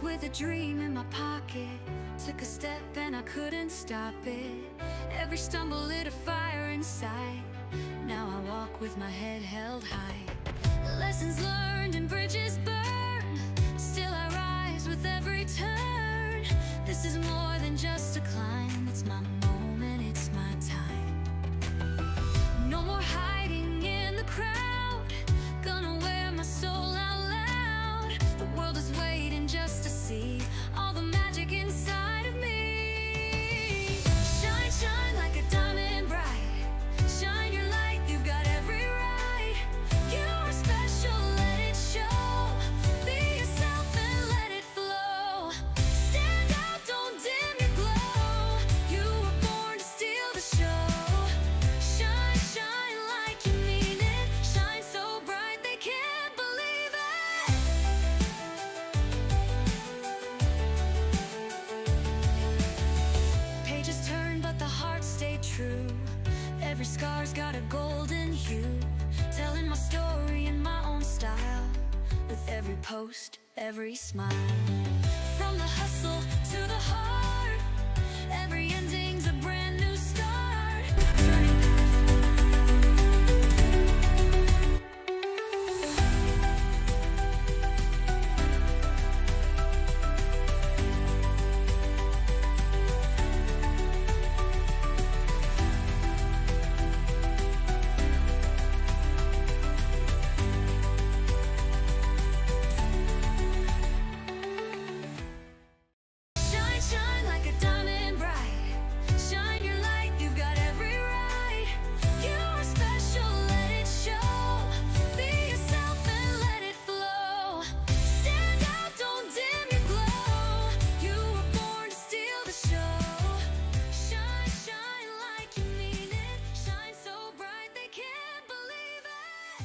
with a dream in my pocket. Took a step and I couldn't stop it. Every stumble lit a fire inside. Now I walk with my head held high. Lessons learned and bridges burned. Still I rise with every turn. This is more than just a climb. It's my moment, it's my time. No more hiding in the crowd. Gonna wear my soul out loud. The world is waiting just to see all the magic inside of me. Shine, shine like a diamond bright. Shine your light, you've got every right. You are special, let it show. Be yourself and let it flow. Stand out, don't dim your glow. You were born to steal the show. Shine, shine like you mean it. Shine so bright they can't believe it. Pages turn, but the heart stayed true. Every scar's got a golden hue. Telling my story in my own style. With every post, every smile. From the hustle to the heart. Every ending's a brand new start. Shine, shine like a diamond bright. Shine your light, you've got every right. You are special, let it show. Be yourself and let it flow. Stand out, don't dim your glow. You were born to steal the show. Shine, shine like you mean it. Shine so bright they can't believe it.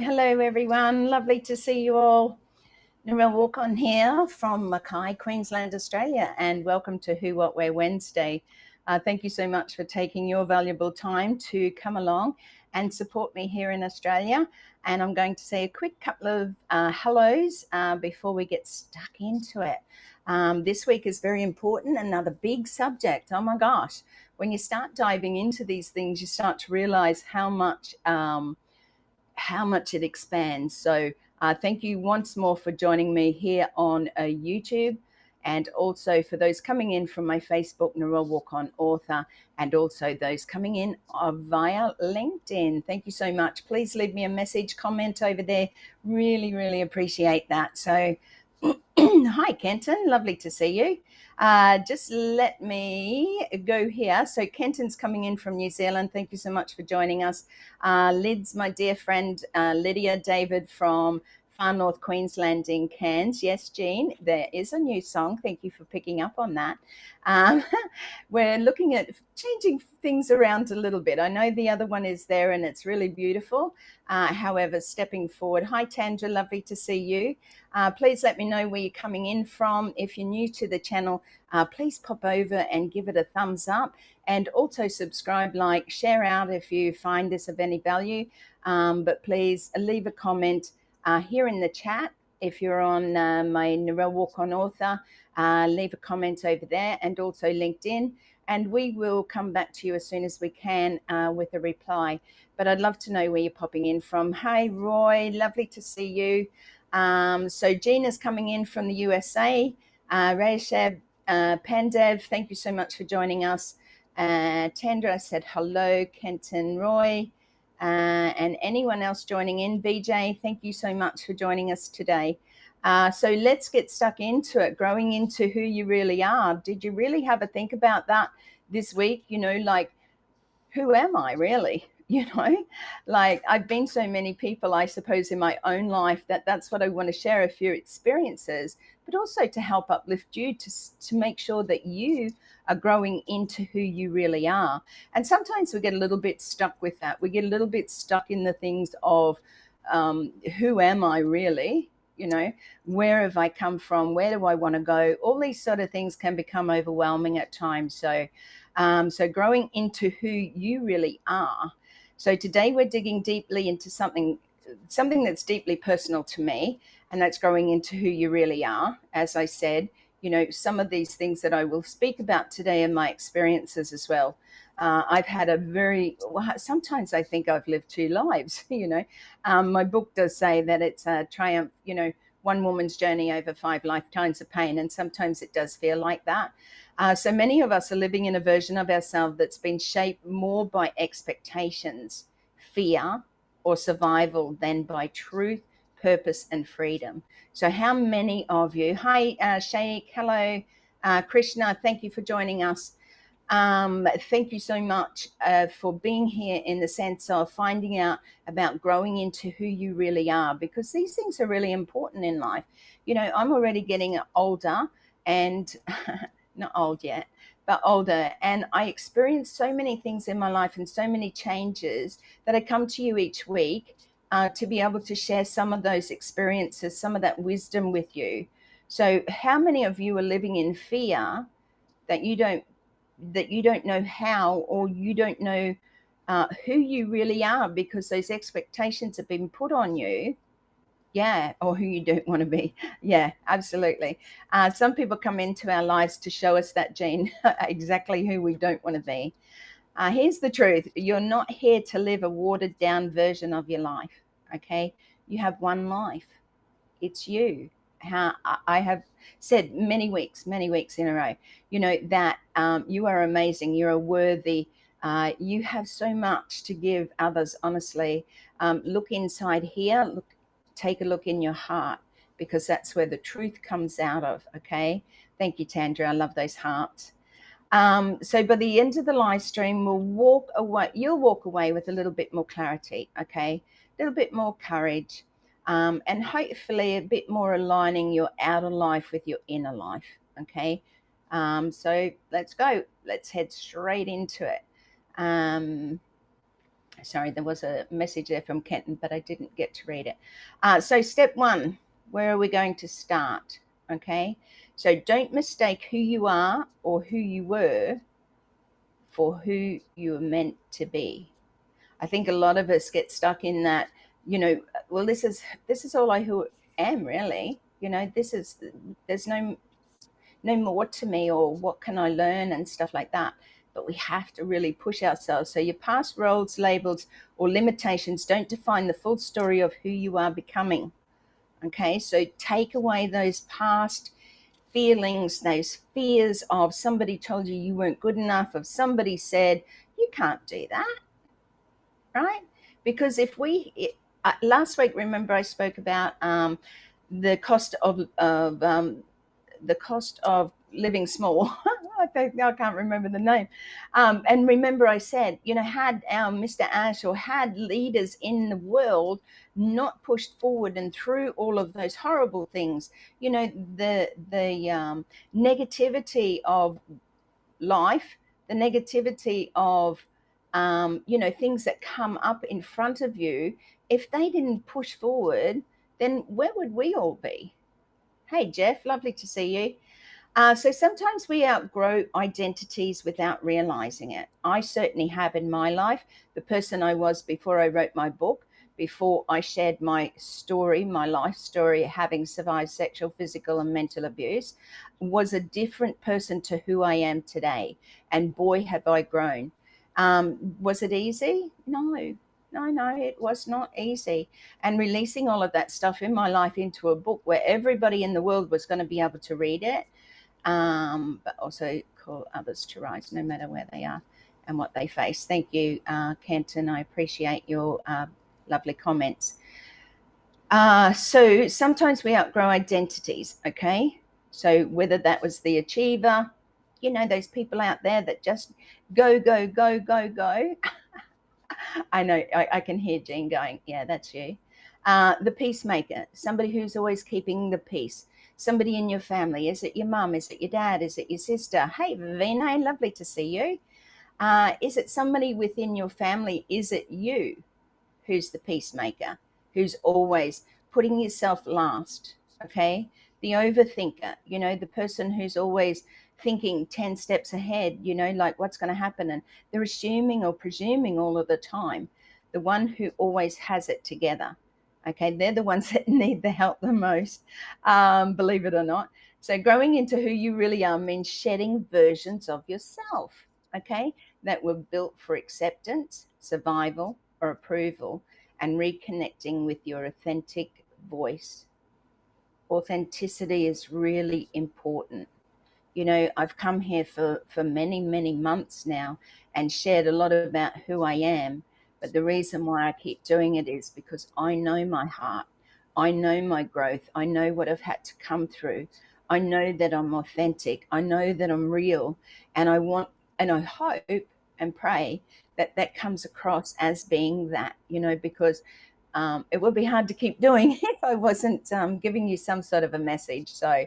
Hello, everyone. Lovely to see you all. Narelle Warcon here from Mackay, Queensland, Australia, and welcome to Who, What, Where Wednesday. Thank you so much for taking your valuable time to come along and support me here in Australia. And I'm going to say a quick couple of hellos before we get stuck into it. This week is very important, another big subject. Oh my gosh, when you start diving into these things, you start to realize how much it expands. So thank you once more for joining me here on YouTube, and also for those coming in from my Facebook, Narelle Warcon author, and also those coming in via LinkedIn. Thank you so much. Please leave me a message, comment over there. Really appreciate that. So hi Kenton, lovely to see you. Just let me go here. So Kenton's coming in from New Zealand. Thank you so much for joining us. Lids, my dear friend, Lydia David from far north Queensland in Cairns. Yes, Jean, there is a new song. Thank you for picking up on that. We're looking at changing things around a little bit. I know the other one is there and it's really beautiful. However, stepping forward. Hi, Tandra, lovely to see you. Please let me know where you're coming in from. If you're new to the channel, please pop over and give it a thumbs up, and also subscribe, like, share out if you find this of any value. But please leave a comment here in the chat. If you're on my Narelle Warcon author, leave a comment over there, and also LinkedIn, and we will come back to you as soon as we can with a reply. But I'd love to know where you're popping in from. Hi, Roy, lovely to see you. So Gina's coming in from the USA. Reshev, Pandev, thank you so much for joining us. Tandra said hello. Kenton, Roy, and anyone else joining in. VJ, thank you so much for joining us today. So let's get stuck into it, growing into who you really are. Did you really have a think about that this week? You know, like, who am I really? You know, like, I've been so many people, I suppose, in my own life, that's what I want to share, a few experiences, but also to help uplift you to make sure that you are growing into who you really are. And sometimes we get a little bit stuck with that. We get a little bit stuck in the things of who am I really? You know, where have I come from? Where do I want to go? All these sort of things can become overwhelming at times. So growing into who you really are. So today we're digging deeply into something something that's deeply personal to me, and that's growing into who you really are. As I said, some of these things that I will speak about today are my experiences as well. I've had sometimes I think I've lived two lives. My book does say that it's a triumph, one woman's journey over 5 lifetimes of pain, and sometimes it does feel like that. So many of us are living in a version of ourselves that's been shaped more by expectations, fear, or survival than by truth, purpose, and freedom. So how many of you, hi, Sheikh, hello, Krishna, thank you for joining us. Thank you so much for being here, in the sense of finding out about growing into who you really are, because these things are really important in life. I'm already getting older, and not old yet, but older, and I experienced so many things in my life and so many changes that I come to you each week to be able to share some of those experiences, some of that wisdom with you. So how many of you are living in fear that you don't know how, or you don't know who you really are, because those expectations have been put on you? Yeah, or who you don't want to be. Yeah, absolutely. Some people come into our lives to show us that, Jean, exactly who we don't want to be. Here's the truth. You're not here to live a watered down version of your life, okay? You have one life. It's you. How I have said many weeks in a row, that you are amazing. You're worthy. You have so much to give others, honestly. Look inside here. Take a look in your heart, because that's where the truth comes out of, okay? Thank you, Tandra. I love those hearts. So by the end of the live stream, you'll walk away with a little bit more clarity, okay? A little bit more courage, and hopefully a bit more aligning your outer life with your inner life, okay? So let's go. Let's head straight into it. Sorry, there was a message there from Kenton, but I didn't get to read it. So step 1, where are we going to start? Okay, so don't mistake who you are or who you were for who you are meant to be. I think a lot of us get stuck in that, well, this is all I who am, really. There's no more to me, or what can I learn, and stuff like that. But we have to really push ourselves. So your past roles, labels, or limitations don't define the full story of who you are becoming. Okay, so take away those past feelings, those fears of somebody told you you weren't good enough, of somebody said you can't do that, right? Because last week, remember I spoke about the cost of living small. I can't remember the name. And remember I said, had our Mr. Ash, or had leaders in the world not pushed forward and through all of those horrible things, the negativity of life, the negativity of, things that come up in front of you, if they didn't push forward, then where would we all be? Hey, Jeff, lovely to see you. So sometimes we outgrow identities without realizing it. I certainly have in my life. The person I was before I wrote my book, before I shared my story, my life story, having survived sexual, physical, and mental abuse, was a different person to who I am today. And boy, have I grown. Was it easy? No, it was not easy. And releasing all of that stuff in my life into a book where everybody in the world was going to be able to read it, but also call others to rise no matter where they are and what they face. Thank you, Kenton. I appreciate your lovely comments. So sometimes we outgrow identities, okay? So whether that was the achiever, those people out there that just go, go, go, go, go. I know, I can hear Jean going, yeah, that's you. The peacemaker, somebody who's always keeping the peace. Somebody in your family. Is it your mum? Is it your dad? Is it your sister? Hey, Vinay, lovely to see you. Is it somebody within your family? Is it you who's the peacemaker, who's always putting yourself last, okay? The overthinker, the person who's always thinking 10 steps ahead, like what's going to happen, and they're assuming or presuming all of the time. The one who always has it together. Okay, they're the ones that need the help the most, believe it or not. So growing into who you really are means shedding versions of yourself, okay, that were built for acceptance, survival, or approval, and reconnecting with your authentic voice. Authenticity is really important. You know, I've come here for many, many months now and shared a lot about who I am. But the reason why I keep doing it is because I know my heart. I know my growth. I know what I've had to come through. I know that I'm authentic. I know that I'm real. And I want, and I hope and pray that that comes across as being that, you know, because it would be hard to keep doing if I wasn't giving you some sort of a message. So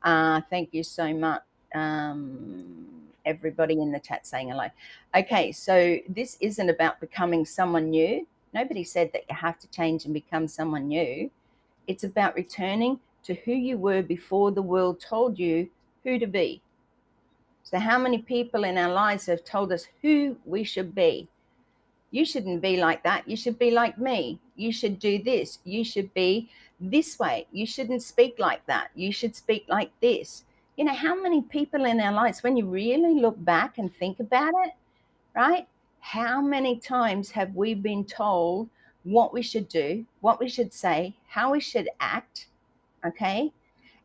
thank you so much, everybody in the chat saying hello. Okay, so this isn't about becoming someone new. Nobody said that you have to change and become someone new. It's about returning to who you were before the world told you who to be. So how many people in our lives have told us who we should be? You shouldn't be like that. You should be like me. You should do this. You should be this way. You shouldn't speak like that. You should speak like this. You know, how many people in our lives, when you really look back and think about it, right? How many times have we been told what we should do, what we should say, how we should act, okay?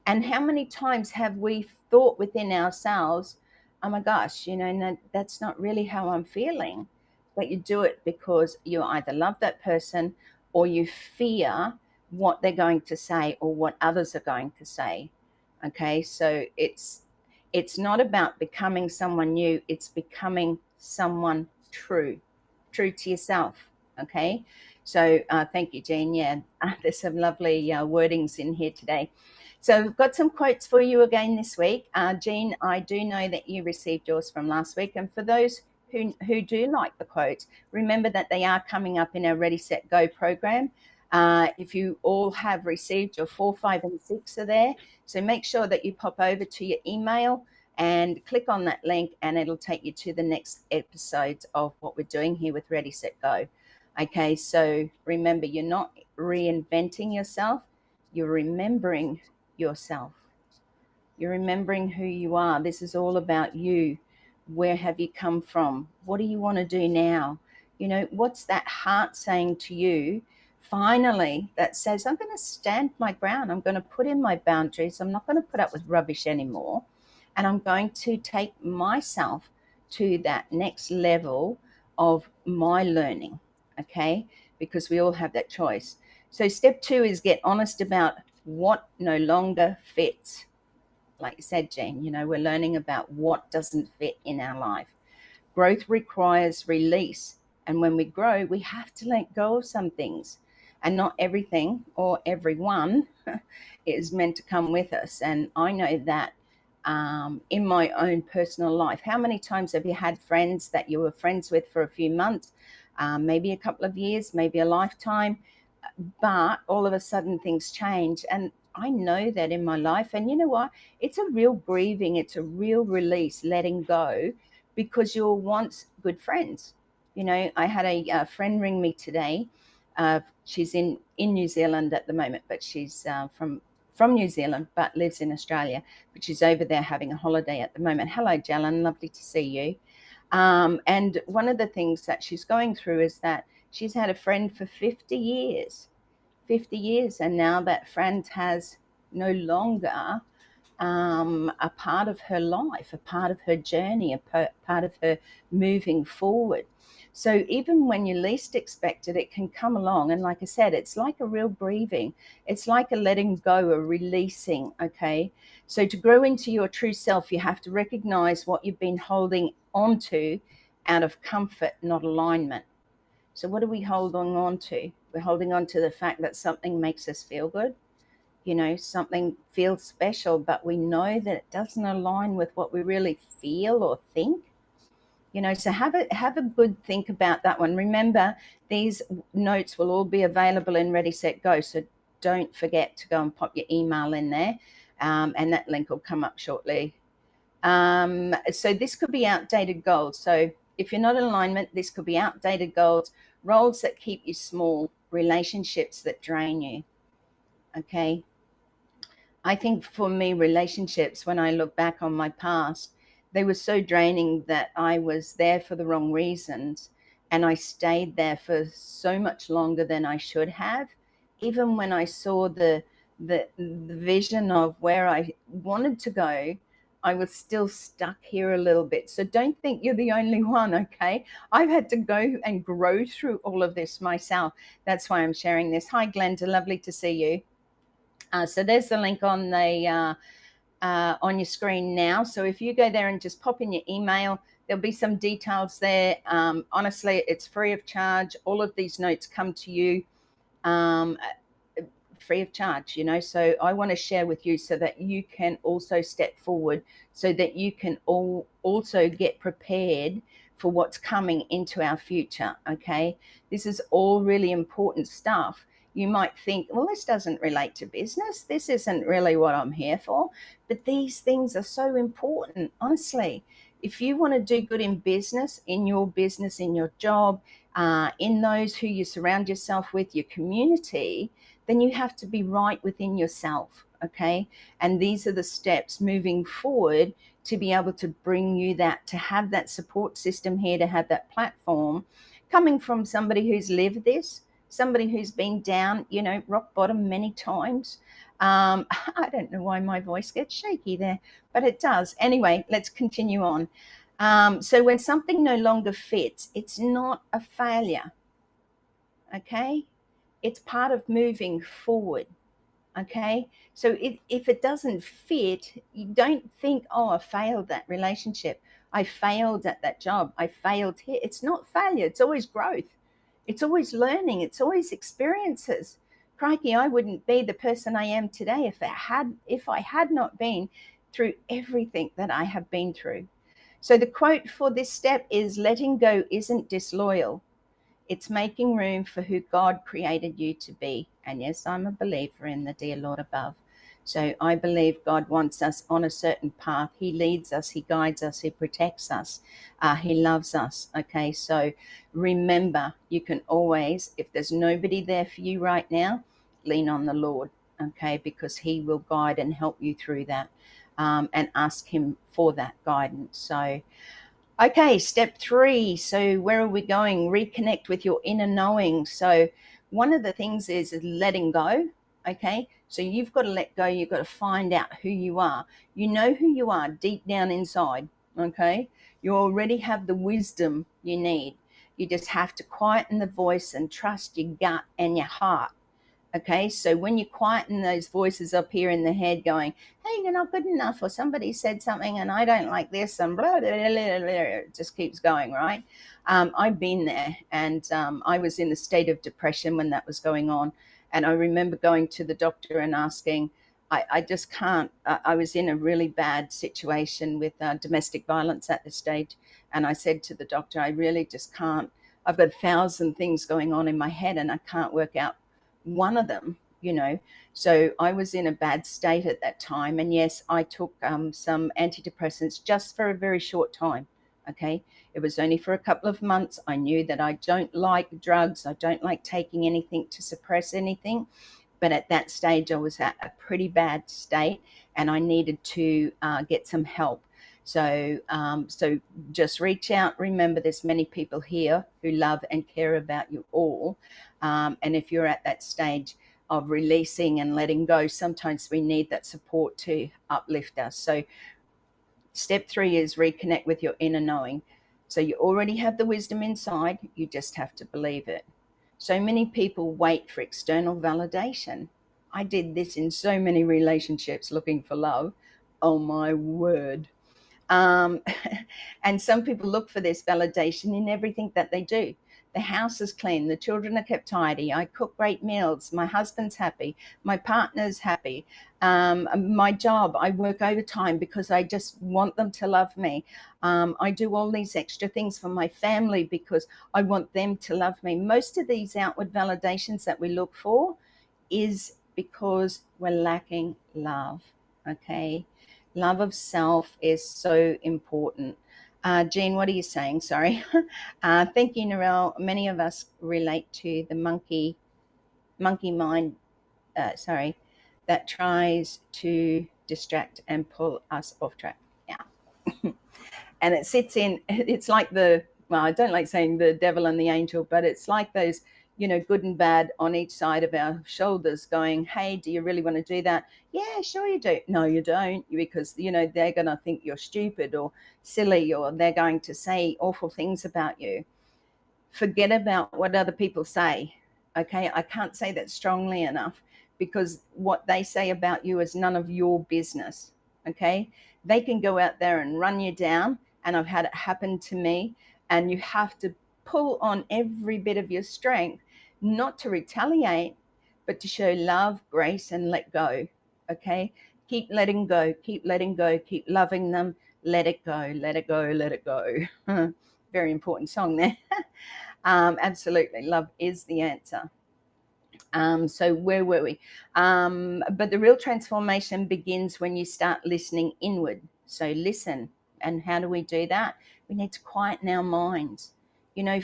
And how many times have we thought within ourselves, oh my gosh, you know, no, that's not really how I'm feeling. But you do it because you either love that person or you fear what they're going to say or what others are going to say. Okay, so it's not about becoming someone new, it's becoming someone true, true to yourself. Okay, so thank you, Jean. Yeah, there's some lovely wordings in here today. So I've got some quotes for you again this week. Jean, I do know that you received yours from last week. And for those who do like the quotes, remember that they are coming up in our Ready, Set, Go program. If you all have received your 4, 5, and 6 are there. So make sure that you pop over to your email and click on that link and it'll take you to the next episodes of what we're doing here with Ready, Set, Go. Okay, so remember, you're not reinventing yourself, you're remembering yourself. You're remembering who you are. This is all about you. Where have you come from? What do you want to do now? You know, what's that heart saying to you finally that says, I'm going to stand my ground. I'm going to put in my boundaries. I'm not going to put up with rubbish anymore. And I'm going to take myself to that next level of my learning. Okay? Because we all have that choice. So step 2 is get honest about what no longer fits. Like you said, Jean, you know, we're learning about what doesn't fit in our life. Growth requires release. And when we grow, we have to let go of some things. And not everything or everyone is meant to come with us. And I know that in my own personal life. How many times have you had friends that you were friends with for a few months, maybe a couple of years, maybe a lifetime, but all of a sudden things change? And I know that in my life. And you know what? It's a real grieving, it's a real release, letting go, because you were once good friends. You know, I had a friend ring me today. She's in New Zealand at the moment, but she's from New Zealand, but lives in Australia. But she's over there having a holiday at the moment. Hello, Jalen. Lovely to see you. And one of the things that she's going through is that she's had a friend for 50 years. 50 years, and now that friend has no longer a part of her life, a part of her journey, a part of her moving forward. So even when you least expect it, it can come along. And like I said, it's like a real grieving. It's like a letting go, a releasing, okay? So to grow into your true self, you have to recognize what you've been holding onto out of comfort, not alignment. So what are we holding on to? We're holding on to the fact that something makes us feel good. You know, something feels special, but we know that it doesn't align with what we really feel or think. You know, so have a good think about that one. Remember, these notes will all be available in Ready, Set, Go. So don't forget to go and pop your email in there, and that link will come up shortly. So this could be outdated goals. So if you're not in alignment, this could be outdated goals, roles that keep you small, relationships that drain you. Okay. I think for me, relationships, when I look back on my past, they were so draining that I was there for the wrong reasons. And I stayed there for so much longer than I should have. Even when I saw the vision of where I wanted to go, I was still stuck here a little bit. So don't think you're the only one, okay? I've had to go and grow through all of this myself. That's why I'm sharing this. Hi, Glenda, lovely to see you. So there's the link on your screen now. So if you go there and just pop in your email, there'll be some details there. Honestly, it's free of charge. All of these notes come to you free of charge, you know. So I want to share with you so that you can also step forward, so that you can also get prepared for what's coming into our future. Okay, this is all really important stuff. You might think, well, this doesn't relate to business, this isn't really what I'm here for, but these things are so important. Honestly, if you want to do good in business, in your job, in those who you surround yourself with, your community, then you have to be right within yourself. Okay, and these are the steps moving forward to be able to bring you that, to have that support system here, to have that platform coming from somebody who's lived this, somebody who's been down, you know, rock bottom many times. I don't know why my voice gets shaky there, but it does. Anyway, let's continue on. So when something no longer fits, it's not a failure. Okay, it's part of moving forward. Okay, so if it doesn't fit, you don't think, oh, I failed that relationship, I failed at that job, I failed here. It's not failure, it's always growth, it's always learning, it's always experiences. Crikey, I wouldn't be the person I am today if I had not been through everything that I have been through. So the quote for this step is, letting go isn't disloyal, it's making room for who God created you to be. And yes, I'm a believer in the dear Lord above. So I believe God wants us on a certain path. He leads us, He guides us, He protects us, He loves us. Okay, so remember, you can always, if there's nobody there for you right now, lean on the Lord, okay, because He will guide and help you through that, and ask Him for that guidance. So okay, step 3. So where are we going? Reconnect with your inner knowing. So one of the things is letting go. Okay, so you've got to let go. You've got to find out who you are. You know who you are deep down inside. Okay, you already have the wisdom you need. You just have to quieten the voice and trust your gut and your heart. Okay, so when you quieten those voices up here in the head going, hey, you're not good enough, or somebody said something and I don't like this, and blah, blah, blah, blah, blah, it just keeps going, right? I've been there, and I was in a state of depression when that was going on. And I remember going to the doctor and asking, I just can't, I was in a really bad situation with domestic violence at this stage. And I said to the doctor, I really just can't, I've got 1,000 things going on in my head and I can't work out one of them, you know. So I was in a bad state at that time, and yes, I took some antidepressants just for a very short time. Okay, it was only for a couple of months. I knew that I don't like drugs, I don't like taking anything to suppress anything, but at that stage I was at a pretty bad state and I needed to get some help. So so just reach out. Remember, there's many people here who love and care about you all, and if you're at that stage of releasing and letting go, sometimes we need that support to uplift us. So step 3 is reconnect with your inner knowing. So you already have the wisdom inside, you just have to believe it. So many people wait for external validation. I did this in so many relationships, looking for love. Oh my word. Um, and some people look for this validation in everything that they do. The house is clean, the children are kept tidy, I cook great meals, my husband's happy, my partner's happy, my job, I work overtime because I just want them to love me. I do all these extra things for my family because I want them to love me. Most of these outward validations that we look for is because we're lacking love, okay? Love of self is so important. Jean, what are you saying? Sorry. Thank you, Narelle. Many of us relate to the monkey monkey mind, that tries to distract and pull us off track. Yeah. And it sits in, it's like well, I don't like saying the devil and the angel, but it's like those, good and bad on each side of our shoulders going, hey, do you really want to do that? Yeah, sure you do. No, you don't, because, they're going to think you're stupid or silly, or they're going to say awful things about you. Forget about what other people say. Okay, I can't say that strongly enough, because what they say about you is none of your business. Okay, they can go out there and run you down, and I've had it happen to me, and you have to pull on every bit of your strength, not to retaliate, but to show love, grace, and let go. Okay, keep letting go, keep letting go, keep loving them. Let it go, let it go, let it go. Very important song there. Absolutely, love is the answer. So where were we? But the real transformation begins when you start listening inward. So listen. And how do we do that? We need to quieten our minds.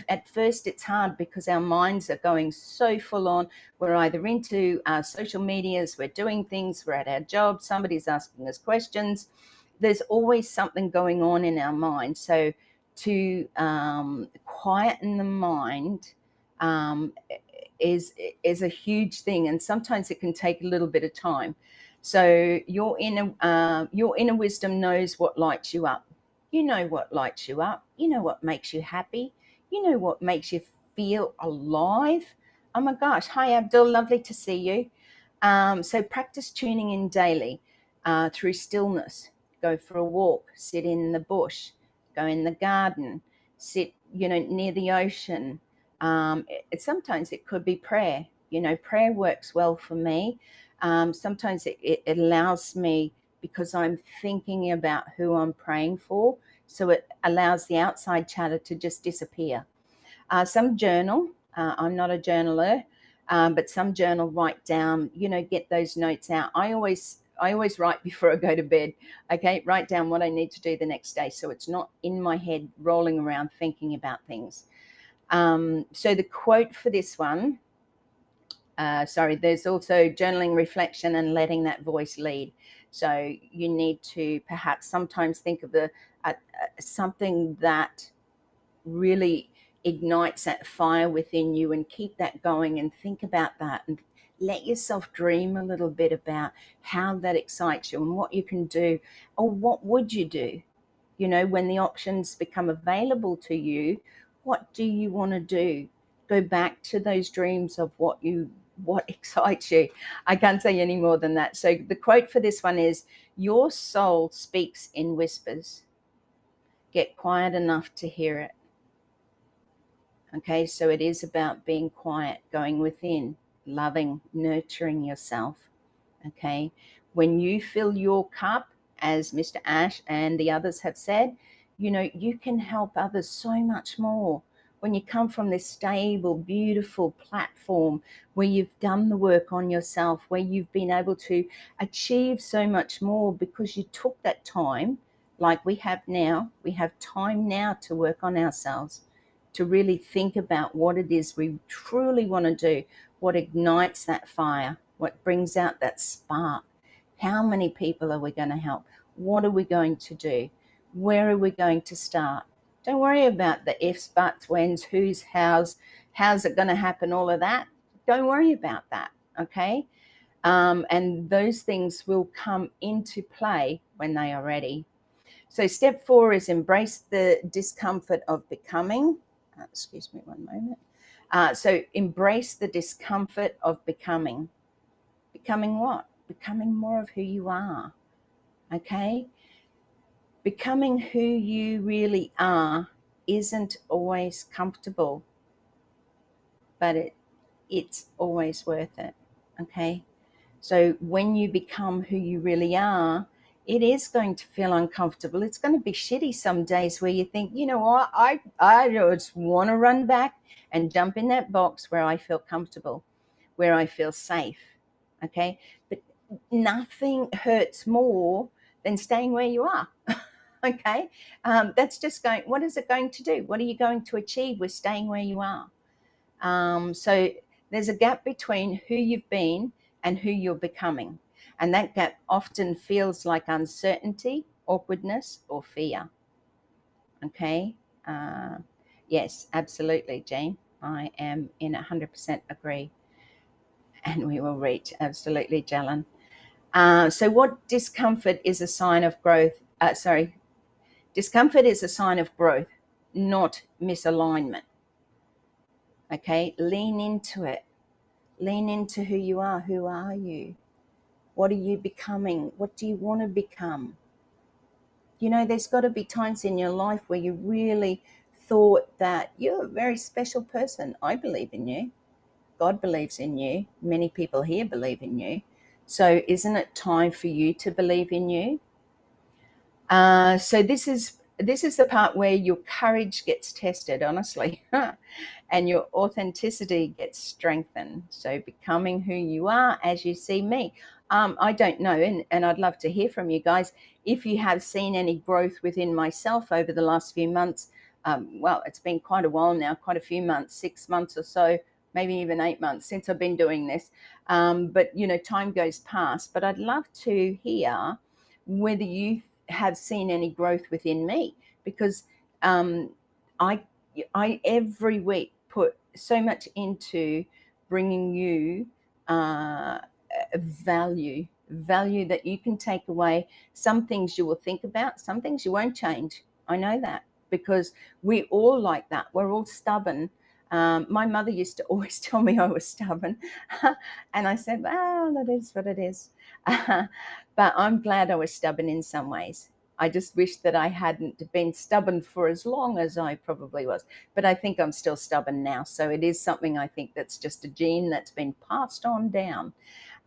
At first it's hard because our minds are going so full on. We're either into social medias, we're doing things, we're at our job, somebody's asking us questions. There's always something going on in our mind. So to quieten the mind is a huge thing, and sometimes it can take a little bit of time. So your inner wisdom knows what lights you up. You know what lights you up. You know what makes you happy. You know what makes you feel alive. Oh my gosh! Hi Abdul, lovely to see you. So practice tuning in daily through stillness. Go for a walk. Sit in the bush. Go in the garden. Sit, near the ocean. Sometimes it could be prayer. Prayer works well for me. Sometimes it allows me, because I'm thinking about who I'm praying for, so it allows the outside chatter to just disappear. Some journal. I'm not a journaler, but some journal, write down, get those notes out. I always write before I go to bed. Okay, write down what I need to do the next day, so it's not in my head rolling around thinking about things. So the quote for this one, there's also journaling, reflection, and letting that voice lead. So you need to perhaps sometimes think of something that really ignites that fire within you, and keep that going, and think about that, and let yourself dream a little bit about how that excites you and what you can do, or what would you do, when the options become available to you. What do you want to do? Go back to those dreams of what excites you. I can't say any more than that. So the quote for this one is, your soul speaks in whispers. Get quiet enough to hear it. Okay, so it is about being quiet, going within, loving, nurturing yourself. Okay, when you fill your cup, as Mr. Ash and the others have said, you can help others so much more. When you come from this stable, beautiful platform where you've done the work on yourself, where you've been able to achieve so much more because you took that time, like we have now. We have time now to work on ourselves, to really think about what it is we truly want to do, what ignites that fire, what brings out that spark. How many people are we going to help? What are we going to do? Where are we going to start? Don't worry about the ifs, buts, whens, who's, how's it going to happen, all of that. Don't worry about that, okay? And those things will come into play when they are ready. So step 4 is embrace the discomfort of becoming. Excuse me one moment. So embrace the discomfort of becoming. Becoming what? Becoming more of who you are. Okay? Becoming who you really are isn't always comfortable, but it's always worth it. Okay? So when you become who you really are, it is going to feel uncomfortable. It's going to be shitty some days where you think, you know what, I just want to run back and jump in that box where I feel comfortable, where I feel safe. Okay? But nothing hurts more than staying where you are. Okay? That's just going, what is it going to do? What are you going to achieve with staying where you are? So There's a gap between who you've been and who you're becoming. And that gap often feels like uncertainty, awkwardness, or fear. Okay. Uh, yes, absolutely, Jane. I am in 100% agree. And we will reach. Absolutely, Jalen. So what discomfort is a sign of growth? Discomfort is a sign of growth, not misalignment. Okay. Lean into it. Lean into who you are. Who are you? What are you becoming? What do you want to become? You know, there's got to be times in your life where you really thought that you're a very special person. I believe in you. God believes in you. Many people here believe in you. So isn't it time for you to believe in you? So this is the part where your courage gets tested, honestly, and your authenticity gets strengthened. So becoming who you are as you see me. I don't know, and I'd love to hear from you guys if you have seen any growth within myself over the last few months. Well, it's been quite a while now, quite a few months, 6 months or so, maybe even 8 months since I've been doing this. But time goes past. But I'd love to hear whether you have seen any growth within me, because um, I every week put so much into bringing you value that you can take away. Some things you will think about, some things you won't change. I know that, because we all like that. We're all stubborn. My mother used to always tell me I was stubborn, and I said, well, that is what it is. But I'm glad I was stubborn in some ways. I just wish that I hadn't been stubborn for as long as I probably was. But I think I'm still stubborn now. So it is something, I think, that's just a gene that's been passed on down.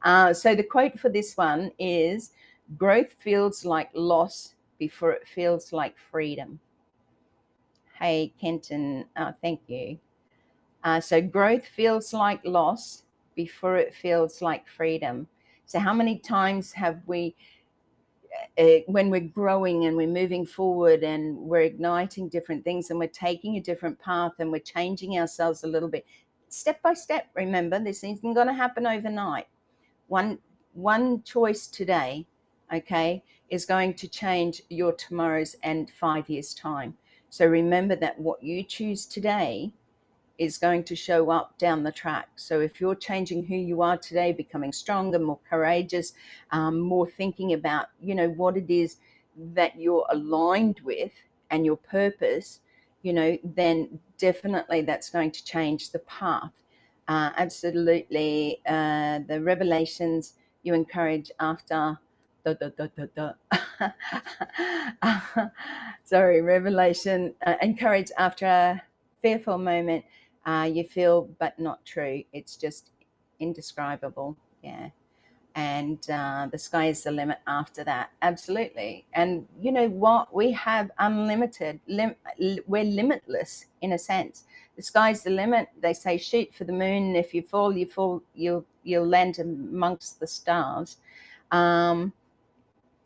So the quote for this one is, growth feels like loss before it feels like freedom. Hey, Kenton, thank you. So growth feels like loss before it feels like freedom. So how many times have we, when we're growing and we're moving forward and we're igniting different things and we're taking a different path and we're changing ourselves a little bit, step by step, remember, this isn't going to happen overnight. One choice today, okay, is going to change your tomorrows and 5 years' time. So remember that what you choose today is going to show up down the track. So if you're changing who you are today, becoming stronger, more courageous, more thinking about, what it is that you're aligned with and your purpose, then definitely that's going to change the path. Absolutely. The revelations you encourage after sorry, revelation encourage after a fearful moment, you feel, but not true. It's just indescribable. Yeah. And the sky is the limit after that. Absolutely. And you know what? We have unlimited, we're limitless in a sense. The sky's the limit. They say shoot for the moon. And if you fall, you'll land amongst the stars.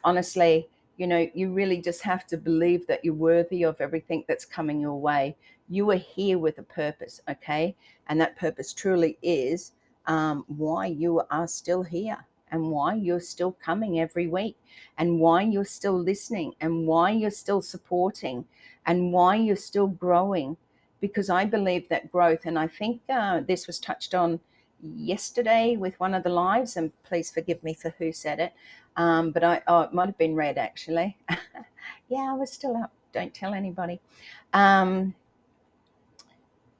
Honestly, you really just have to believe that you're worthy of everything that's coming your way. You are here with a purpose, okay? And that purpose truly is why you are still here, and why you're still coming every week, and why you're still listening, and why you're still supporting, and why you're still growing. Because I believe that growth, and I think this was touched on yesterday with one of the lives, and please forgive me for who said it, but it might have been Red, actually. Yeah, I was still up. Don't tell anybody.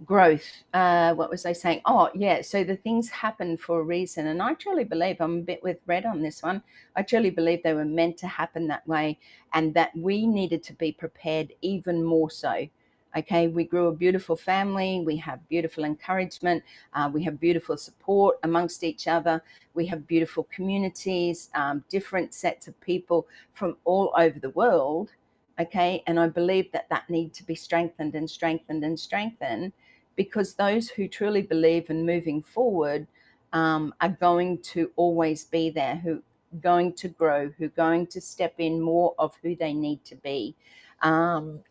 Growth. What was I saying? Oh, yeah. So the things happen for a reason. And I truly believe, I'm a bit with Red on this one, I truly believe they were meant to happen that way, and that we needed to be prepared even more so. Okay, we grew a beautiful family. We have beautiful encouragement. We have beautiful support amongst each other. We have beautiful communities, different sets of people from all over the world. Okay, and I believe that need to be strengthened and strengthened and strengthened, because those who truly believe in moving forward are going to always be there, who going to grow, who going to step in more of who they need to be.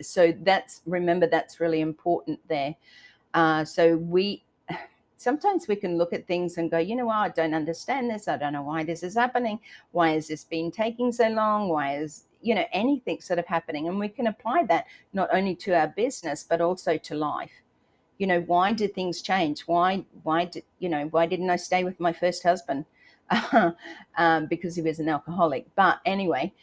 So remember, that's really important there. So sometimes we can look at things and go, you know what, I don't understand this. I don't know why this is happening. Why has this been taking so long? Why is, you know, anything sort of happening? And we can apply that not only to our business, but also to life. You know, why did things change? Why didn't I stay with my first husband? Because he was an alcoholic. But anyway,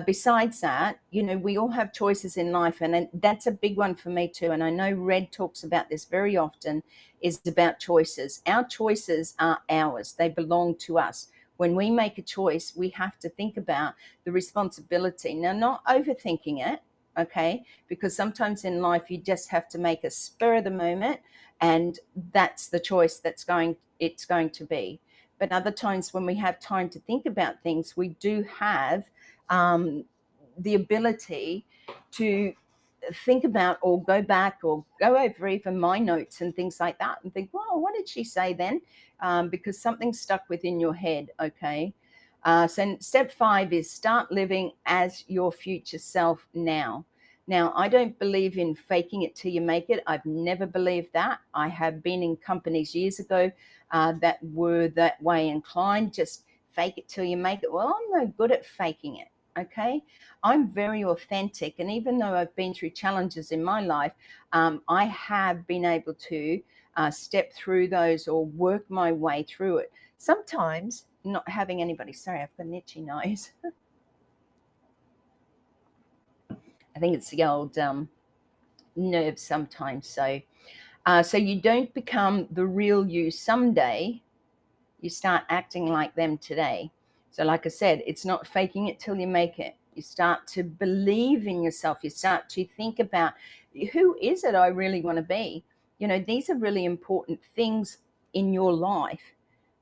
besides that, you know, we all have choices in life, and that's a big one for me too. And I know Red talks about this very often, is about choices. Our choices are ours. They belong to us. When we make a choice, we have to think about the responsibility. Now, not overthinking it, okay? Because sometimes in life you just have to make a spur of the moment, and that's the choice it's going to be. But other times when we have time to think about things, we do have the ability to think about or go back or go over even my notes and things like that and think, well, what did she say then? Because something stuck within your head, okay? So step 5 is start living as your future self now. Now, I don't believe in faking it till you make it. I've never believed that. I have been in companies years ago that were that way inclined, just fake it till you make it. Well, I'm no good at faking it, okay? I'm very authentic. And even though I've been through challenges in my life, I have been able to step through those or work my way through it. Sometimes not having anybody, sorry, I've got an itchy nose. I think it's the old nerves sometimes. So you don't become the real you someday. You start acting like them today. So like I said, it's not faking it till you make it. You start to believe in yourself. You start to think about, who is it I really want to be? You know, these are really important things in your life,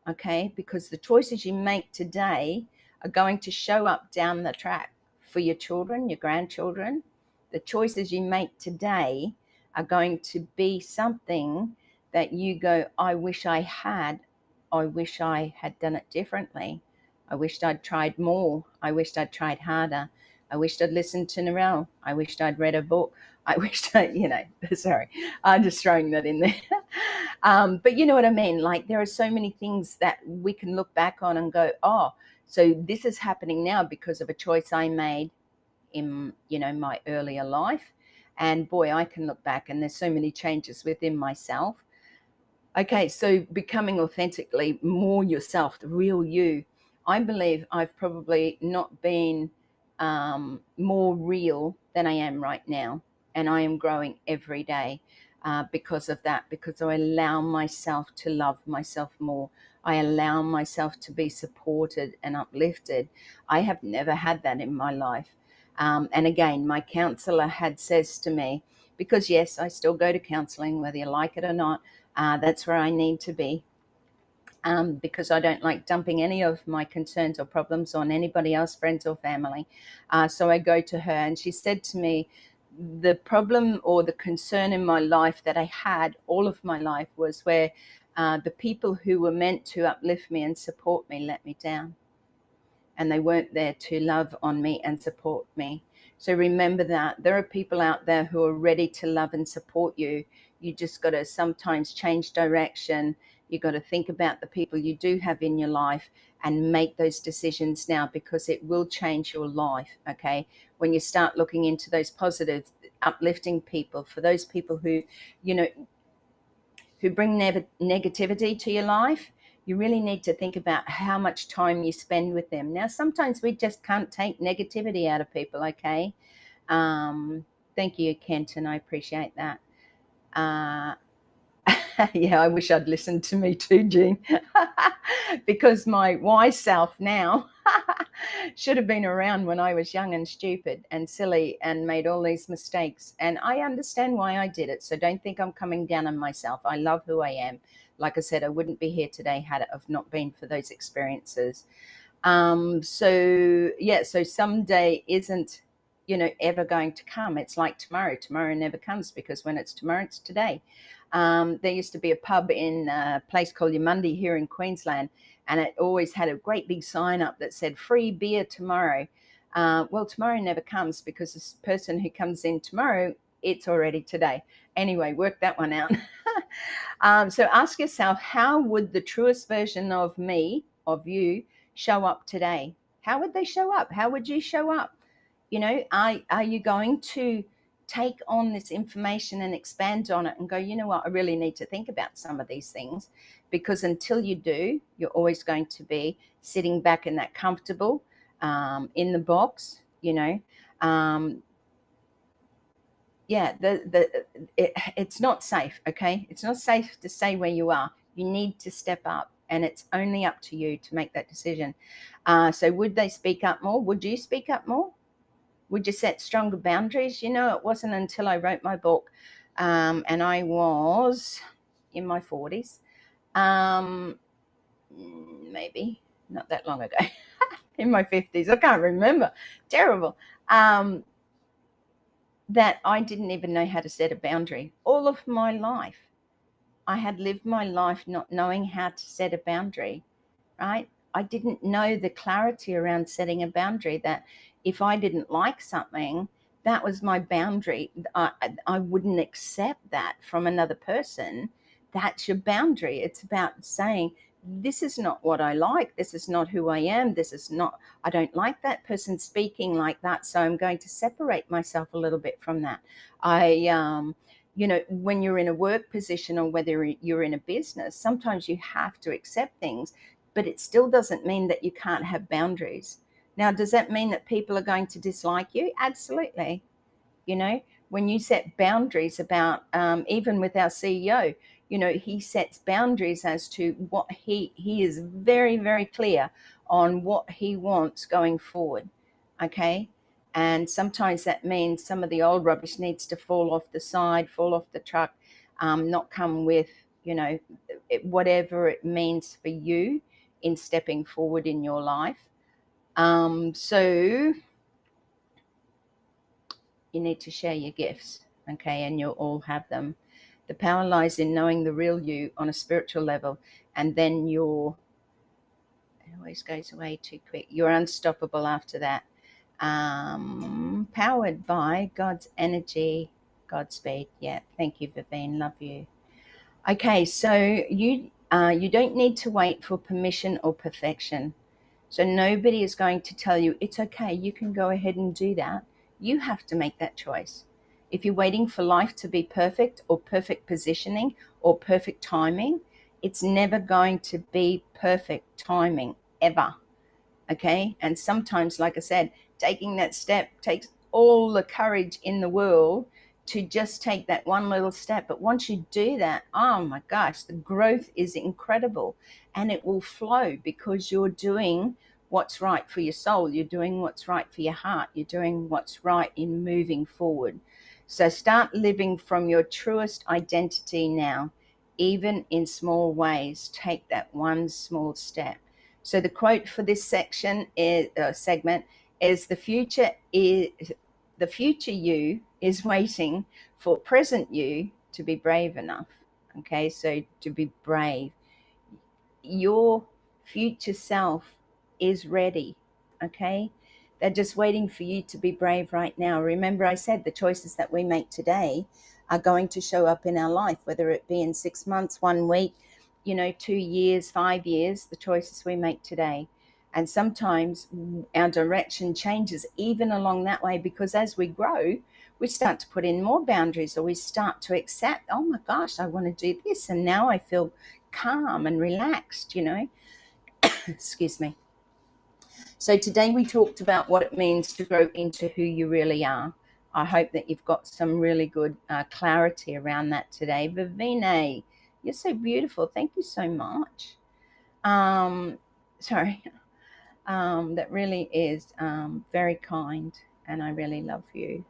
okay? Because the choices you make today are going to show up down the track for your children, your grandchildren. The choices you make today are going to be something that you go, I wish I had done it differently. I wished I'd tried more. I wished I'd tried harder. I wished I'd listened to Narelle. I wished I'd read a book. I wished sorry, I'm just throwing that in there. But you know what I mean? Like, there are so many things that we can look back on and go, oh, so this is happening now because of a choice I made in, you know, my earlier life. And boy, I can look back and there's so many changes within myself. Okay, so becoming authentically more yourself, the real you. I believe I've probably not been more real than I am right now. And I am growing every day because of that, because I allow myself to love myself more. I allow myself to be supported and uplifted. I have never had that in my life. And again, my counselor had says to me, because yes, I still go to counseling, whether you like it or not. That's where I need to be, because I don't like dumping any of my concerns or problems on anybody else, friends or family. So I go to her, and she said to me, the problem or the concern in my life that I had all of my life was where the people who were meant to uplift me and support me let me down. And they weren't there to love on me and support me. So remember that there are people out there who are ready to love and support you. You just got to sometimes change direction. You got to think about the people you do have in your life and make those decisions now, because it will change your life, okay? When you start looking into those positive, uplifting people, for those people who, you know, who bring negativity to your life, you really need to think about how much time you spend with them. Now, sometimes we just can't take negativity out of people, okay? Thank you, Kenton. I appreciate that. Yeah, I wish I'd listened to me too, Jean, because my wise self now should have been around when I was young and stupid and silly and made all these mistakes. And I understand why I did it. So don't think I'm coming down on myself. I love who I am. Like I said, I wouldn't be here today had it have not been for those experiences. So someday isn't, you know, ever going to come. It's like tomorrow. Tomorrow never comes, because when it's tomorrow, it's today. There used to be a pub in a place called Yamundi here in Queensland, and it always had a great big sign up that said free beer tomorrow. Well, tomorrow never comes, because this person who comes in tomorrow it's already today. Anyway, work that one out. So ask yourself, how would the truest version of me, of you, show up today? How would they show up? How would you show up? You know, are you going to take on this information and expand on it and go, you know what, I really need to think about some of these things? Because until you do, you're always going to be sitting back in that comfortable, in the box, you know. Yeah, it's not safe, okay? It's not safe to stay where you are. You need to step up, and it's only up to you to make that decision. So would they speak up more? Would you speak up more? Would you set stronger boundaries? You know, it wasn't until I wrote my book, and I was in my 40s, maybe not that long ago, in my 50s, I can't remember, terrible, that I didn't even know how to set a boundary. All of my life, I had lived my life not knowing how to set a boundary, right? I didn't know the clarity around setting a boundary, that if I didn't like something, that was my boundary. I wouldn't accept that from another person. That's your boundary. It's about saying, this is not what I like. This is not who I am. This is not, I don't like that person speaking like that. So I'm going to separate myself a little bit from that. You know, when you're in a work position or whether you're in a business, sometimes you have to accept things, but it still doesn't mean that you can't have boundaries. Now, does that mean that people are going to dislike you? Absolutely. You know, when you set boundaries about, even with our CEO, you know, he sets boundaries as to what he is very, very clear on what he wants going forward. Okay. And sometimes that means some of the old rubbish needs to fall off the side, fall off the truck, not come with, you know, whatever it means for you in stepping forward in your life. So you need to share your gifts, okay, and you'll all have them. The power lies in knowing the real you on a spiritual level, and then it always goes away too quick. You're unstoppable after that. Powered by God's energy, Godspeed. Yeah, thank you, Vivine. Love you. Okay, so you don't need to wait for permission or perfection. So nobody is going to tell you it's okay, you can go ahead and do that. You have to make that choice. If you're waiting for life to be perfect or perfect positioning or perfect timing, it's never going to be perfect timing ever. Okay. And sometimes, like I said, taking that step takes all the courage in the world to just take that one little step. But once you do that, oh my gosh, the growth is incredible, and it will flow because you're doing what's right for your soul. You're doing what's right for your heart. You're doing what's right in moving forward. So start living from your truest identity now, even in small ways. Take that one small step. So the quote for this section is segment is the future you is waiting for present you to be brave enough. Okay, so to be brave. Your future self is ready. Okay, they're just waiting for you to be brave right now. Remember, I said the choices that we make today are going to show up in our life, whether it be in 6 months, 1 week, 2 years, 5 years, the choices we make today. And sometimes our direction changes even along that way, because as we grow, we start to put in more boundaries, or we start to accept, oh my gosh, I want to do this. And now I feel calm and relaxed, excuse me. So today we talked about what it means to grow into who you really are. I hope that you've got some really good clarity around that today. Vivine, you're so beautiful. Thank you so much. Sorry. That really is very kind, and I really love you.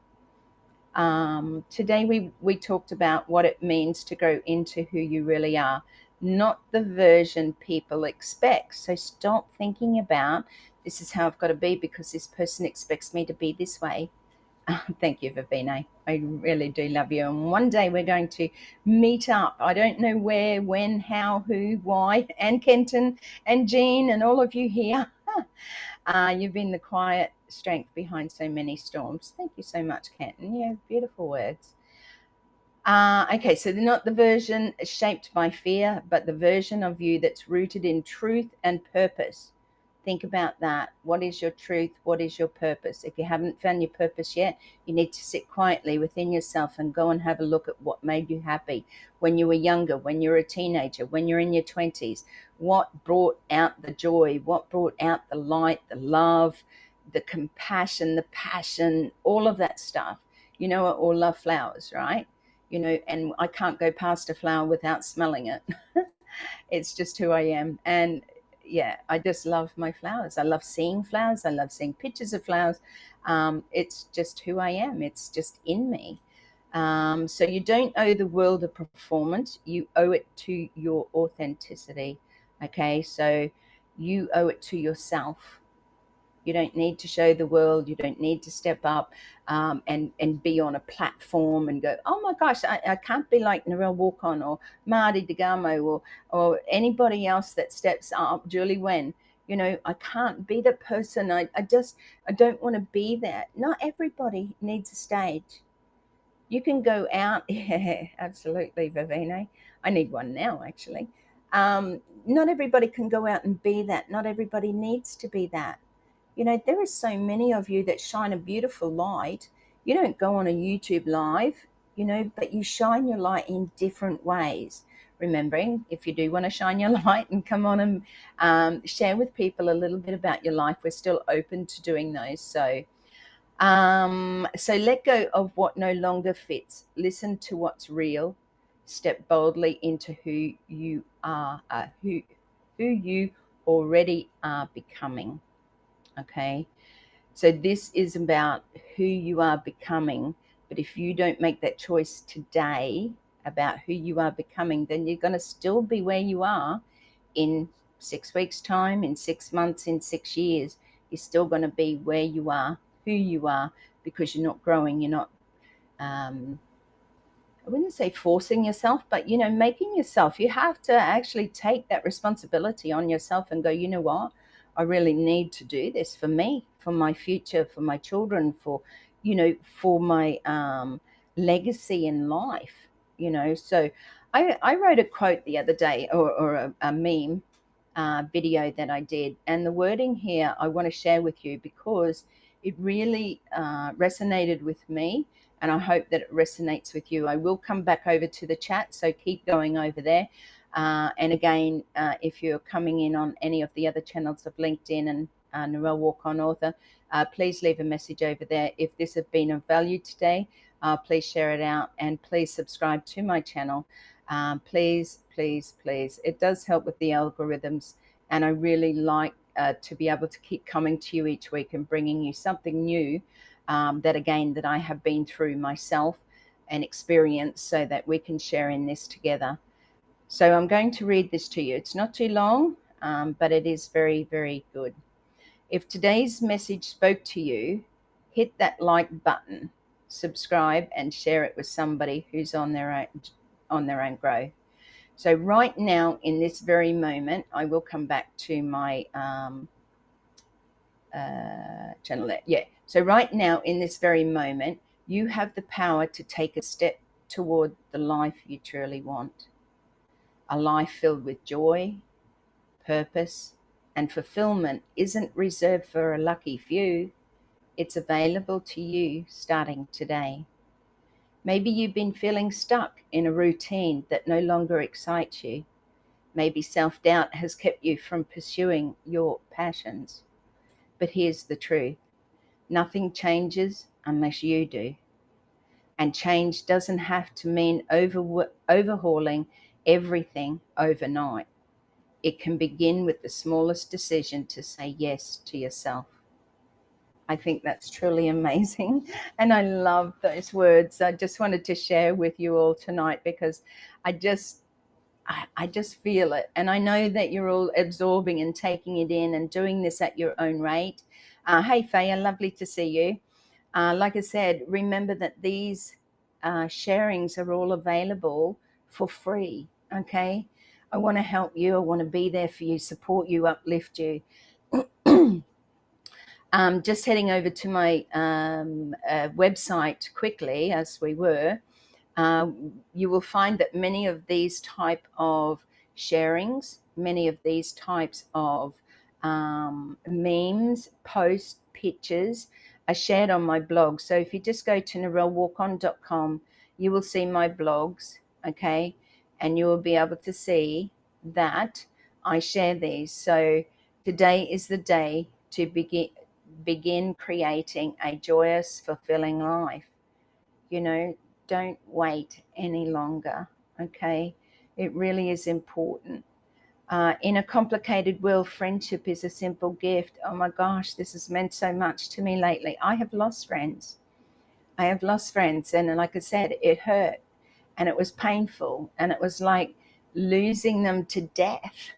Today we talked about what it means to grow into who you really are, not the version people expect. So stop thinking about, this is how I've got to be because this person expects me to be this way. Thank you, Vivine. I really do love you. And one day we're going to meet up. I don't know where, when, how, who, why, and Kenton and Jean and all of you here. You've been the quiet strength behind so many storms. Thank you so much, Kenton. Yeah, beautiful words. Okay, so they're not the version shaped by fear, but the version of you that's rooted in truth and purpose. Think about that. What is your truth? What is your purpose? If you haven't found your purpose yet, you need to sit quietly within yourself and go and have a look at what made you happy when you were younger, when you were a teenager, when you're in your 20s. What brought out the joy? What brought out the light, the love, the compassion, the passion, all of that stuff. You know, I all love flowers, right? You know, and I can't go past a flower without smelling it. It's just who I am. And yeah, I just love my flowers. I love seeing flowers. I love seeing pictures of flowers. It's just who I am. It's just in me. So you don't owe the world a performance. You owe it to your authenticity. Okay, so you owe it to yourself. You don't need to show the world. You don't need to step up and be on a platform and go, oh my gosh, I can't be like Narelle Warcon or Marty DeGamo or anybody else that steps up, Julie Wen. You know, I can't be the person. I don't want to be that. Not everybody needs a stage. You can go out. Yeah, absolutely, Vivine. I need one now, actually. Not everybody can go out and be that. Not everybody needs to be that. You know, there are so many of you that shine a beautiful light. You don't go on a YouTube live, you know, but you shine your light in different ways. Remembering, if you do want to shine your light and come on and share with people a little bit about your life, we're still open to doing those. So let go of what no longer fits. Listen to what's real. Step boldly into who you are, who you already are becoming. Okay, so this is about who you are becoming. But if you don't make that choice today about who you are becoming, then you're going to still be where you are in 6 weeks' time, in 6 months, in 6 years. You're still going to be where you are, who you are, because you're not growing. You're not, I wouldn't say forcing yourself, but, you know, making yourself. You have to actually take that responsibility on yourself and go, you know what? I really need to do this for me, for my future, for my children, for, you know, for my legacy in life, you know. So I wrote a quote the other day, or a meme video that I did. And the wording here I want to share with you because it really resonated with me. And I hope that it resonates with you. I will come back over to the chat, so keep going over there. And again, if you're coming in on any of the other channels of LinkedIn and Narelle Warcon Author, please leave a message over there. If this has been of value today, please share it out and please subscribe to my channel. Please, please, please. It does help with the algorithms, and I really like to be able to keep coming to you each week and bringing you something new that I have been through myself and experienced, so that we can share in this together. So I'm going to read this to you. It's not too long, but it is very, very good. If today's message spoke to you, hit that like button, subscribe, and share it with somebody who's on their own growth. So right now, in this very moment, I will come back to my channel. Yeah. So right now, in this very moment, you have the power to take a step toward the life you truly want. A life filled with joy, purpose, and fulfillment isn't reserved for a lucky few. It's available to you starting today. Maybe you've been feeling stuck in a routine that no longer excites you. Maybe self-doubt has kept you from pursuing your passions. But here's the truth. Nothing changes unless you do. And change doesn't have to mean overhauling everything overnight. It can begin with the smallest decision to say yes to yourself. I think that's truly amazing. And I love those words. I just wanted to share with you all tonight because I just feel it. And I know that you're all absorbing and taking it in and doing this at your own rate. Hey, Faya, lovely to see you. Like I said, remember that these sharings are all available for free, okay? I want to help you. I want to be there for you, support you, uplift you. Just heading over to my website quickly, as we were. you will find that many of these type of sharings, many of these types of memes, posts, pictures are shared on my blog. So if you just go to narellewarcon.com, you will see my blogs, okay? And you will be able to see that I share these. So today is the day to begin creating a joyous, fulfilling life. You know, don't wait any longer, okay? It really is important. In a complicated world, friendship is a simple gift. Oh my gosh, this has meant so much to me lately. I have lost friends. I have lost friends. And like I said, it hurt and it was painful. And it was like losing them to death,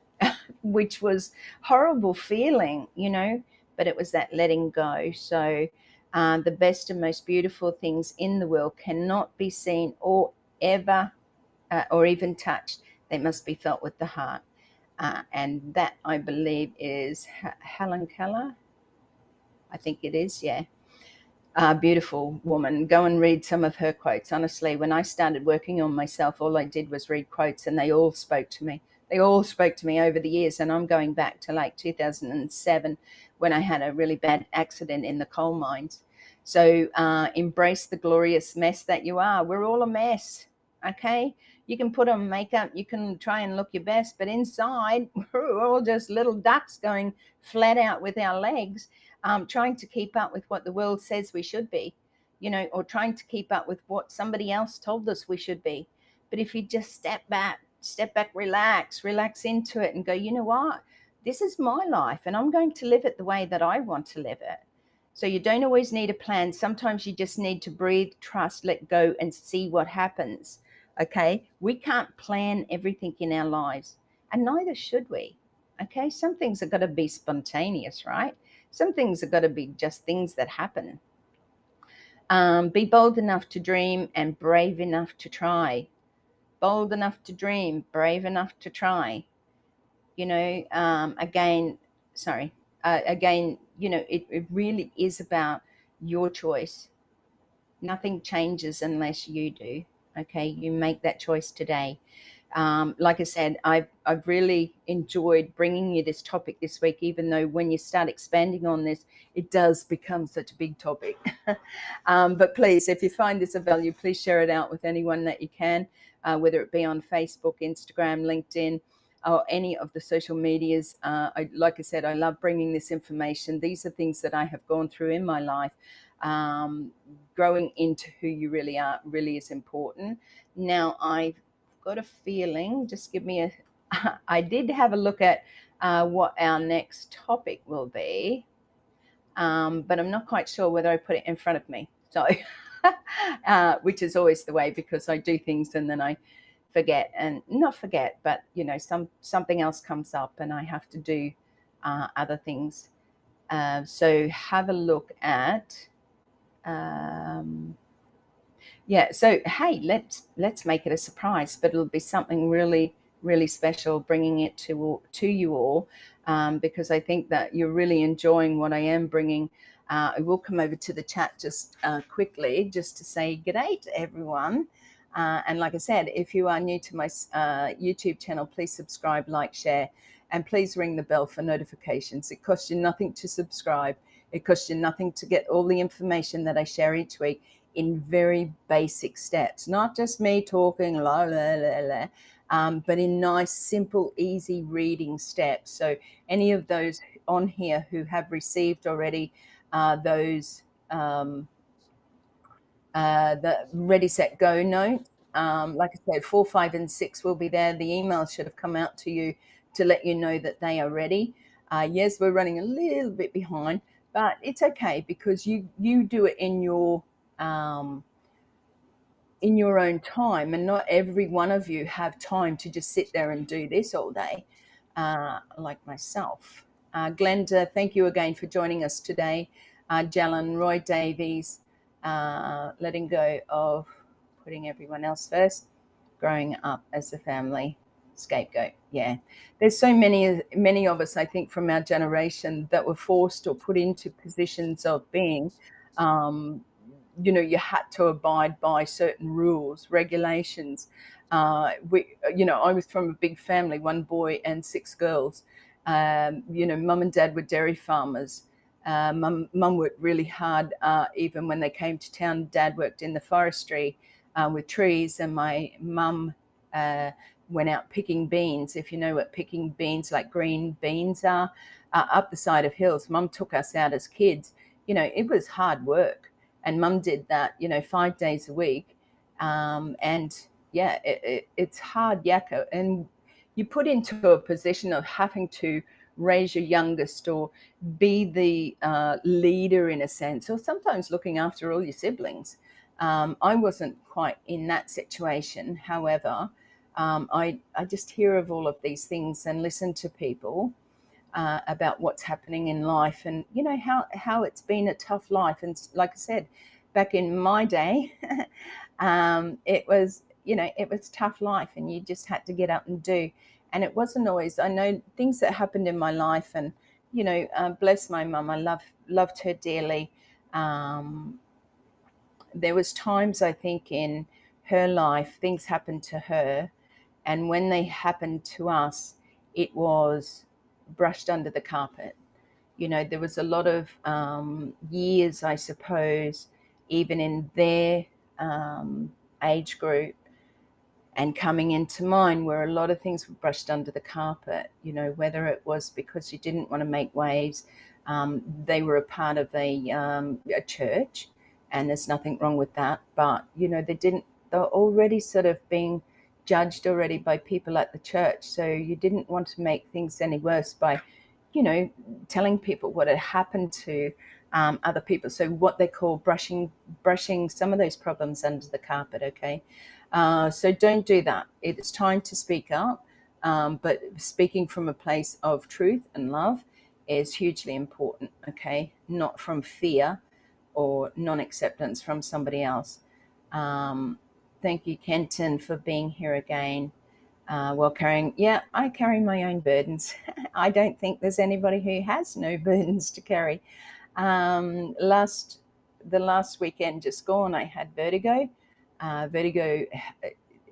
which was horrible feeling, you know, but it was that letting go. So the best and most beautiful things in the world cannot be seen or ever or even touched. They must be felt with the heart. And that, I believe, is Helen Keller. I think it is, yeah. Beautiful woman. Go and read some of her quotes. Honestly, when I started working on myself, all I did was read quotes, and they all spoke to me. They all spoke to me over the years, and I'm going back to like 2007 when I had a really bad accident in the coal mines. So embrace the glorious mess that you are. We're all a mess, okay? You can put on makeup, you can try and look your best, but inside, we're all just little ducks going flat out with our legs, trying to keep up with what the world says we should be, you know, or trying to keep up with what somebody else told us we should be. But if you just step back, relax into it and go, you know what? This is my life and I'm going to live it the way that I want to live it. So you don't always need a plan. Sometimes you just need to breathe, trust, let go, and see what happens. Okay? We can't plan everything in our lives, and neither should we. Okay? Some things have got to be spontaneous, right? Some things have got to be just things that happen. Be bold enough to dream and brave enough to try. Bold enough to dream, brave enough to try. You know, again, you know, it really is about your choice. Nothing changes unless you do. Okay, you make that choice today. Like I said, I've really enjoyed bringing you this topic this week, even though when you start expanding on this, it does become such a big topic. But please, if you find this of value, please share it out with anyone that you can, whether it be on Facebook, Instagram, LinkedIn, or any of the social medias. Like I said, I love bringing this information. These are things that I have gone through in my life. Growing into who you really are really is important. Now, I've got a feeling, just give me I did have a look at what our next topic will be, but I'm not quite sure whether I put it in front of me. So, which is always the way, because I do things and then I forget, and not forget, but you know, something else comes up and I have to do other things. So have a look at yeah, so hey, let's make it a surprise, but it'll be something really special, bringing it to you all, because I think that you're really enjoying what I am bringing. I will come over to the chat just quickly, just to say g'day to everyone. And like I said, if you are new to my YouTube channel, please subscribe, like, share, and please ring the bell for notifications. It costs you nothing to subscribe. It costs you nothing to get all the information that I share each week in very basic steps, not just me talking la la la la, but in nice, simple, easy reading steps. So any of those on here who have received already those the Ready, Set, Go note, like I said, 4, 5, and 6 will be there. The email should have come out to you to let you know that they are ready. Yes, we're running a little bit behind, but it's okay, because you do it in your own time, and not every one of you have time to just sit there and do this all day, like myself. Glenda, thank you again for joining us today. Jalen, Roy Davies, letting go of putting everyone else first, growing up as a family, scapegoat. Yeah, there's so many of us, I think, from our generation that were forced or put into positions of being you know, you had to abide by certain rules, regulations. I was from a big family, one boy and 6 girls. Mum and dad were dairy farmers. Mum worked really hard, even when they came to town. Dad worked in the forestry with trees, and my mum went out picking beans. If you know what picking beans, like green beans are, up the side of hills. Mum took us out as kids. It was hard work, and Mum did that, 5 days a week. And yeah, it's hard yakka, and you put into a position of having to raise your youngest, or be the leader in a sense, or sometimes looking after all your siblings. I wasn't quite in that situation. However, I just hear of all of these things and listen to people about what's happening in life, and how it's been a tough life. And like I said, back in my day, it was tough life, and you just had to get up and do. And it wasn't always. I know things that happened in my life, and bless my mum. I loved her dearly. There was times, I think, in her life, things happened to her, and when they happened to us, it was brushed under the carpet. There was a lot of years, I suppose, even in their age group and coming into mine, where a lot of things were brushed under the carpet, whether it was because you didn't want to make waves. They were a part of a church, and there's nothing wrong with that. But, they're already sort of being judged already by people at the church. So you didn't want to make things any worse by, telling people what had happened to other people. So what they call brushing some of those problems under the carpet. Okay. So don't do that. It's time to speak up, but speaking from a place of truth and love is hugely important, okay? Not from fear or non-acceptance from somebody else. Thank you, Kenton, for being here again. I carry my own burdens. I don't think there's anybody who has no burdens to carry. The last weekend just gone, I had vertigo. Vertigo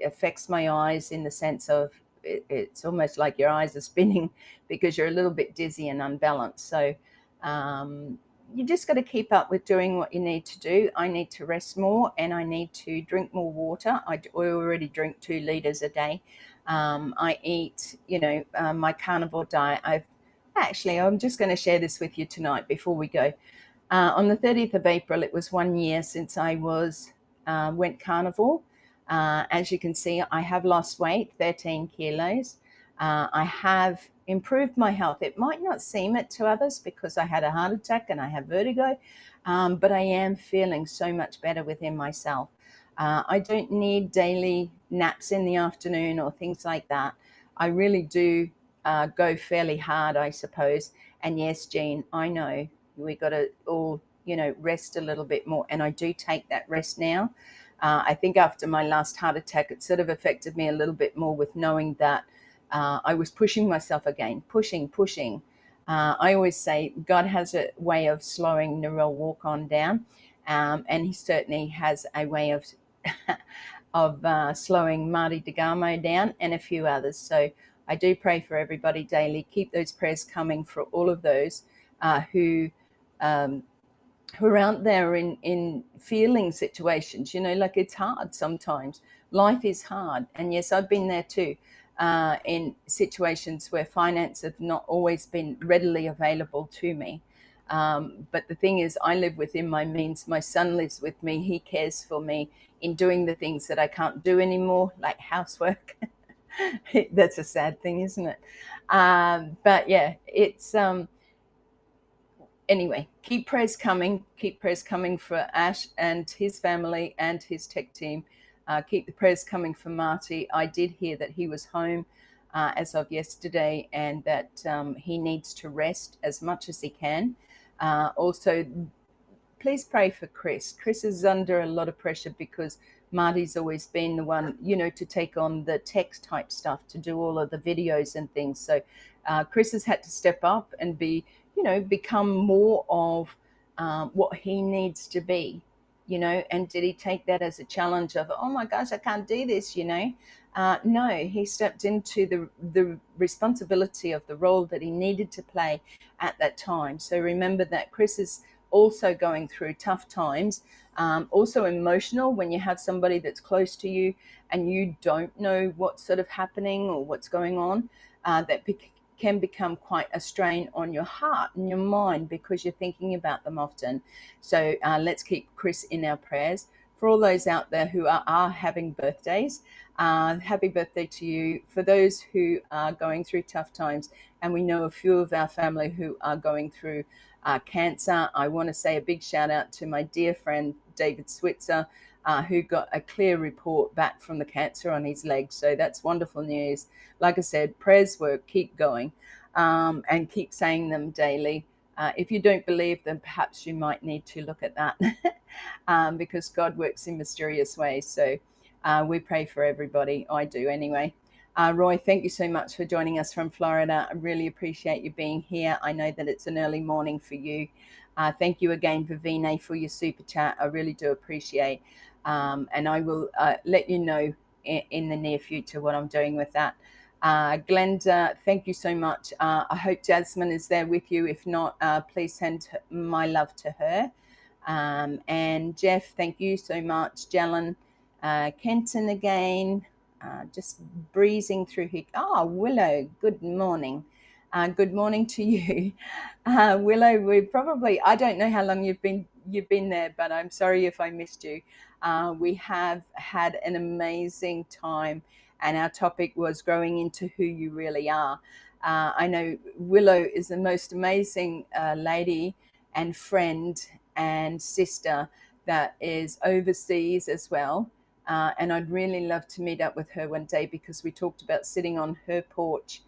affects my eyes in the sense of it's almost like your eyes are spinning because you're a little bit dizzy and unbalanced. So you just got to keep up with doing what you need to do. I need to rest more, and I need to drink more water. I already drink 2 liters a day. I eat, my carnivore diet. I'm just going to share this with you tonight before we go. On the 30th of April, it was 1 year since I went carnivore. As you can see, I have lost weight, 13 kilos. I have improved my health. It might not seem it to others because I had a heart attack and I have vertigo, but I am feeling so much better within myself. I don't need daily naps in the afternoon or things like that. I really do go fairly hard, I suppose. And yes, Jean, I know we got to all, rest a little bit more. And I do take that rest now. I think after my last heart attack, it sort of affected me a little bit more with knowing that I was pushing myself again, pushing. I always say God has a way of slowing Narelle Warcon down, and he certainly has a way of slowing Marty DeGamo down and a few others. So I do pray for everybody daily. Keep those prayers coming for all of those who are out there in feeling situations, like it's hard sometimes. Life is hard. And yes, I've been there too, in situations where finance have not always been readily available to me. But the thing is, I live within my means. My son lives with me. He cares for me in doing the things that I can't do anymore, like housework. That's a sad thing, isn't it? But yeah, it's... Anyway, keep prayers coming. Keep prayers coming for Ash and his family and his tech team. Keep the prayers coming for Marty. I did hear that he was home as of yesterday, and that he needs to rest as much as he can. Also, please pray for Chris. Chris is under a lot of pressure because Marty's always been the one, to take on the text type stuff, to do all of the videos and things. So Chris has had to step up and become more of what he needs to be. and did he take that as a challenge of, oh my gosh, I can't do this, No, he stepped into the responsibility of the role that he needed to play at that time. So remember that Chris is also going through tough times, also emotional when you have somebody that's close to you and you don't know what's sort of happening or what's going on. That can become quite a strain on your heart and your mind because you're thinking about them often. So let's keep Chris in our prayers. For all those out there who are having birthdays, happy birthday to you. For those who are going through tough times, and we know a few of our family who are going through cancer, I want to say a big shout out to my dear friend David Switzer, who got a clear report back from the cancer on his leg. So that's wonderful news. Like I said, prayers work, keep going, and keep saying them daily. If you don't believe them, perhaps you might need to look at that because God works in mysterious ways. So we pray for everybody. I do anyway. Roy, thank you so much for joining us from Florida. I really appreciate you being here. I know that it's an early morning for you. Thank you again, Vivine, for your super chat. I really do appreciate. And I will let you know in the near future what I'm doing with that. Glenda, thank you so much. I hope Jasmine is there with you. If not, please send my love to her. And Jeff, thank you so much. Jalen, Kenton again, just breezing through here. Oh, Willow, good morning. Good morning to you. Willow, I don't know how long you've been there, but I'm sorry if I missed you. We have had an amazing time, and our topic was growing into who you really are. I know Willow is the most amazing lady and friend and sister that is overseas as well. And I'd really love to meet up with her one day because we talked about sitting on her porch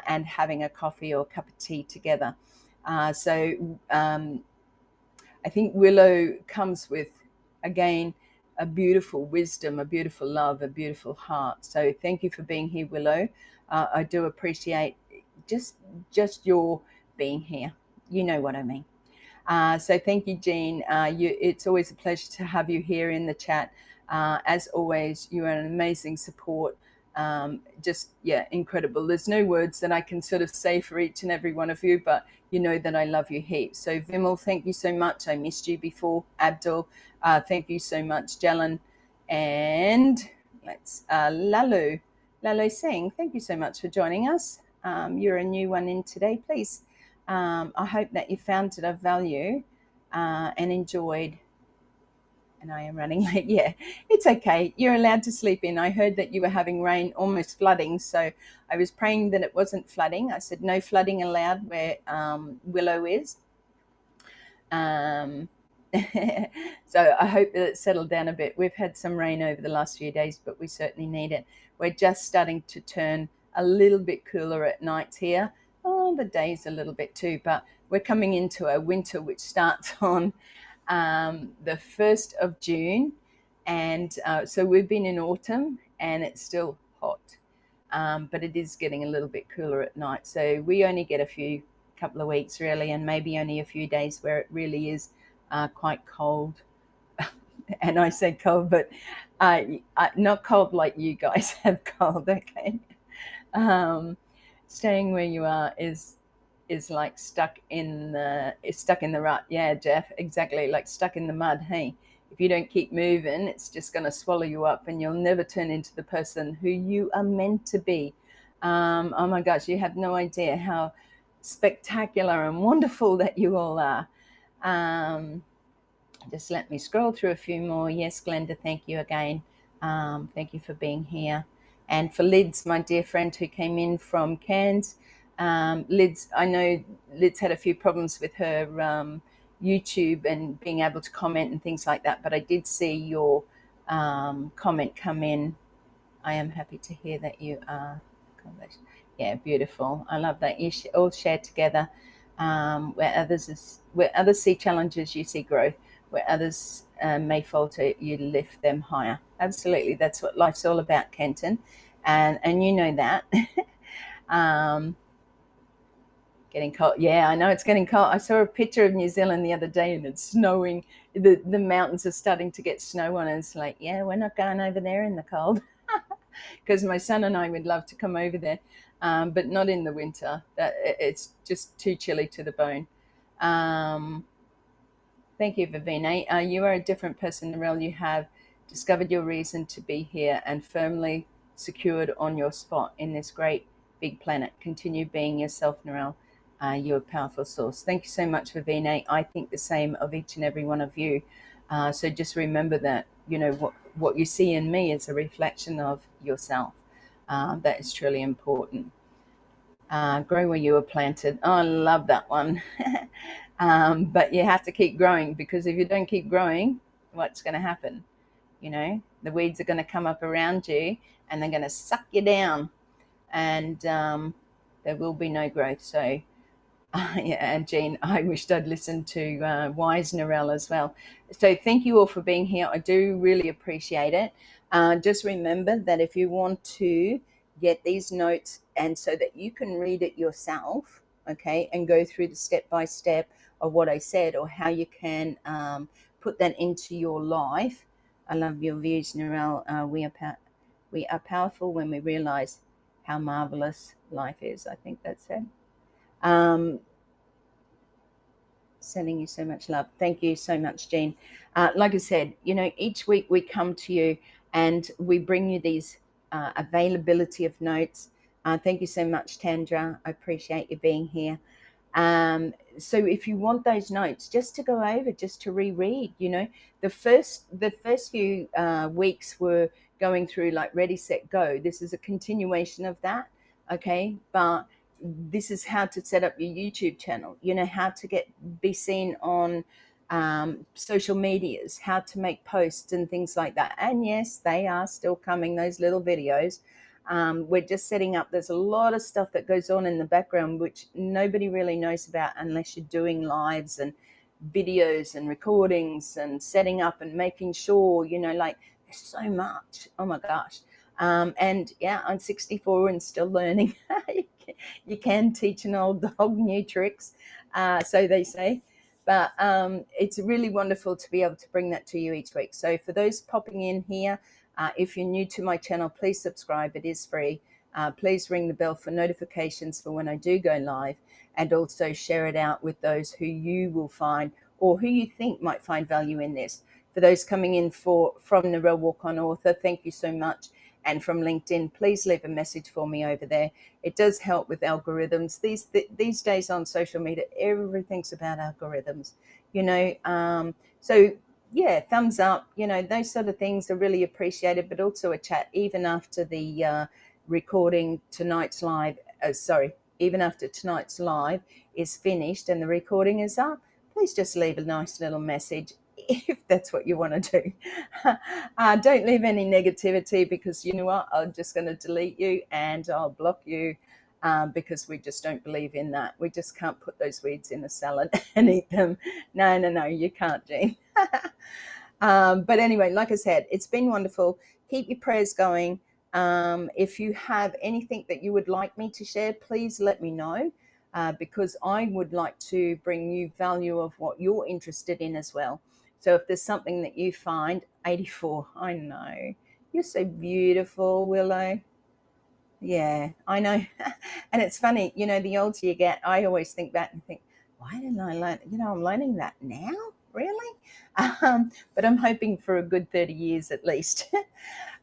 and having a coffee or a cup of tea together. So I think Willow comes with, again, a beautiful wisdom, a beautiful love, a beautiful heart. So thank you for being here, Willow. I do appreciate just your being here. You know what I mean. So thank you, Jean. It's always a pleasure to have you here in the chat. As always, you are an amazing support. Incredible. There's no words that I can sort of say for each and every one of you, but you know that I love you heaps. So Vimal, thank you so much. I missed you before. Abdul, thank you so much. Jalen, and let's Lalu Singh, thank you so much for joining us. You're a new one in today. Please, I hope that you found it of value and enjoyed. And I am running late. Yeah, it's okay. You're allowed to sleep in. I heard that you were having rain, almost flooding. So I was praying that it wasn't flooding. I said no flooding allowed where Willow is. So I hope that it's settled down a bit. We've had some rain over the last few days, but we certainly need it. We're just starting to turn a little bit cooler at nights here. Oh, the days a little bit too, but we're coming into a winter which starts on the 1st of June. And so we've been in autumn and it's still hot, but it is getting a little bit cooler at night. So we only get a couple of weeks really, and maybe only a few days where it really is quite cold. And I say cold, but not cold like you guys have cold, okay? Staying where you are is like stuck in the rut. Yeah, Jeff, exactly, like stuck in the mud. Hey, if you don't keep moving, it's just going to swallow you up and you'll never turn into the person who you are meant to be. Oh my gosh, you have no idea how spectacular and wonderful that you all are. Just let me scroll through a few more. Yes, Glenda, thank you again. Thank you for being here. And for Lids, my dear friend who came in from Cairns. Lids, I know Lids had a few problems with her YouTube and being able to comment and things like that, but I did see your comment come in. I am happy to hear that you are. Yeah, beautiful. I love that you all share together. Where others see challenges, you see growth. Where others may falter, you lift them higher. Absolutely, that's what life's all about, Kenton, and you know that. Getting cold. Yeah, I know it's getting cold. I saw a picture of New Zealand the other day and it's snowing. The mountains are starting to get snow on, and it's like, yeah, we're not going over there in the cold. Because my son and I would love to come over there, but not in the winter. It's just too chilly to the bone. Um, Thank you, Vivine. You are a different person, Narelle. You have discovered your reason to be here and firmly secured on your spot in this great big planet. Continue being yourself, Narelle. You're a powerful source. Thank you so much, Vivine. I think the same of each and every one of you. So just remember that, you know, what you see in me is a reflection of yourself. That is truly important. Grow where you were planted. Oh, I love that one. But you have to keep growing, because if you don't keep growing, what's going to happen? You know, the weeds are going to come up around you and they're going to suck you down, and there will be no growth. So, yeah, and Jean, I wished I'd listened to Wise Narelle as well. So thank you all for being here. I do really appreciate it. Just remember that if you want to get these notes, and so that you can read it yourself, okay, and go through the step by step of what I said, or how you can put that into your life. I love your views, Narelle. We are powerful when we realize how marvelous life is. I think that's it. Um, Sending you so much love. Thank you so much, Jean. Like I said, you know, each week we come to you and we bring you these availability of notes. Thank you so much, Tandra. I appreciate you being here. So if you want those notes, just to go over, just to reread, you know, the first few weeks were going through like Ready, Set, Go. This is a continuation of that, okay? But this is how to set up your YouTube channel, you know, how to be seen on social medias, how to make posts and things like that. And yes, they are still coming, those little videos. We're just setting up. There's a lot of stuff that goes on in the background which nobody really knows about unless you're doing lives and videos and recordings and setting up and making sure, you know, like there's so much. Oh my gosh. And yeah, I'm 64 and still learning. You can teach an old dog new tricks, so they say. But it's really wonderful to be able to bring that to you each week. So for those popping in here, if you're new to my channel, please subscribe. It is free. Please ring the bell for notifications for when I do go live, and also share it out with those who you will find or who you think might find value in this. For those coming in from Narelle Warcon author, thank you so much. And from LinkedIn, please leave a message for me over there. It does help with algorithms. These days on social media, everything's about algorithms, you know. So yeah, thumbs up, you know, those sort of things are really appreciated, but also a chat even after the recording tonight's live. Even after tonight's live is finished and the recording is up, please just leave a nice little message if that's what you want to do. Don't leave any negativity, because you know what, I'm just going to delete you and I'll block you, because we just don't believe in that. We just can't put those weeds in a salad and eat them. No, you can't, Jean. But anyway, like I said, it's been wonderful. Keep your prayers going. If you have anything that you would like me to share, please let me know, because I would like to bring you value of what you're interested in as well. So if there's something that you find, 84, I know, you're so beautiful, Willow. Yeah, I know. And it's funny, you know, the older you get, I always think back and think, why didn't I learn? You know, I'm learning that now, really? But I'm hoping for a good 30 years at least.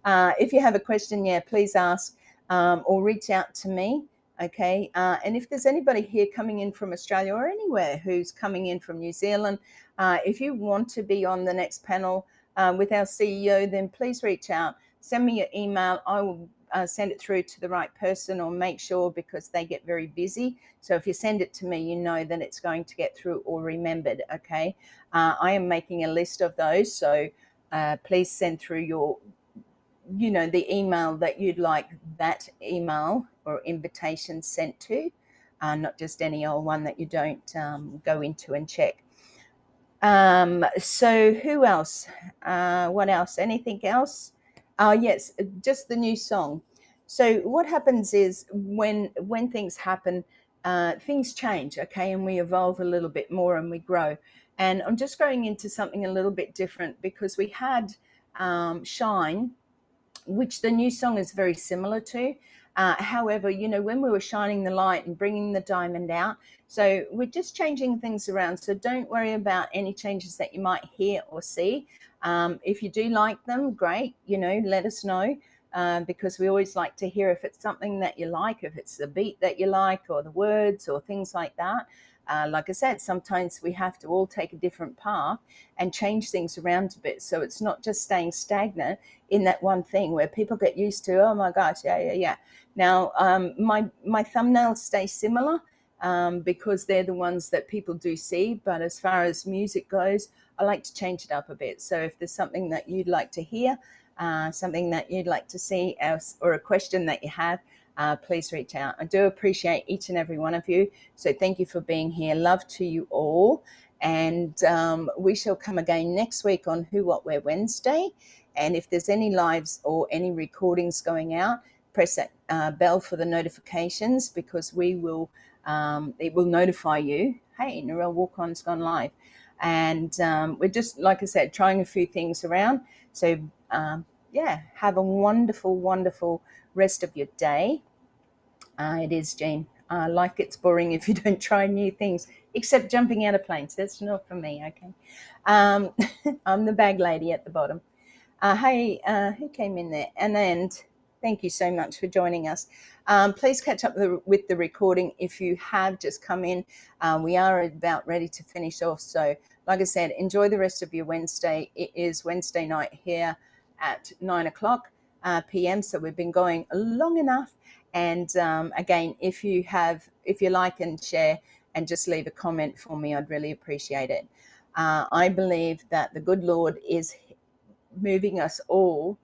If you have a question, yeah, please ask, or reach out to me. Okay. And if there's anybody here coming in from Australia or anywhere who's coming in from New Zealand, if you want to be on the next panel with our CEO, then please reach out. Send me your email. I will send it through to the right person, or make sure, because they get very busy. So if you send it to me, you know that it's going to get through or remembered. Okay. I am making a list of those. So please send through the email that you'd like that email or invitation sent to, not just any old one that you don't go into and check. So who else? What else? Anything else? Yes, just the new song. So what happens is when things happen, things change, okay, and we evolve a little bit more and we grow. And I'm just going into something a little bit different because we had Shine, which the new song is very similar to. However, you know, when we were shining the light and bringing the diamond out, so we're just changing things around. So don't worry about any changes that you might hear or see. If you do like them, great, you know, let us know. Because we always like to hear if it's something that you like, if it's the beat that you like or the words or things like that. Like I said, sometimes we have to all take a different path and change things around a bit. So it's not just staying stagnant in that one thing where people get used to, oh my gosh, yeah. Now, my thumbnails stay similar because they're the ones that people do see. But as far as music goes, I like to change it up a bit. So if there's something that you'd like to hear, something that you'd like to see else, or a question that you have, please reach out. I do appreciate each and every one of you. So thank you for being here. Love to you all. And we shall come again next week on Who, What, Where Wednesday. And if there's any lives or any recordings going out, press that bell for the notifications, because we will, it will notify you. Hey, Narelle Warcon's gone live. And we're just, like I said, trying a few things around. So yeah, have a wonderful, wonderful rest of your day. It is, Jean. Life gets boring if you don't try new things, except jumping out of planes. That's not for me, okay? I'm the bag lady at the bottom. Hey, who came in there? And thank you so much for joining us. Please catch up with the recording if you have just come in. We are about ready to finish off. So, like I said, enjoy the rest of your Wednesday. It is Wednesday night here at 9:00 p.m. So we've been going long enough. And again, if you like and share and just leave a comment for me, I'd really appreciate it. I believe that the good Lord is moving us all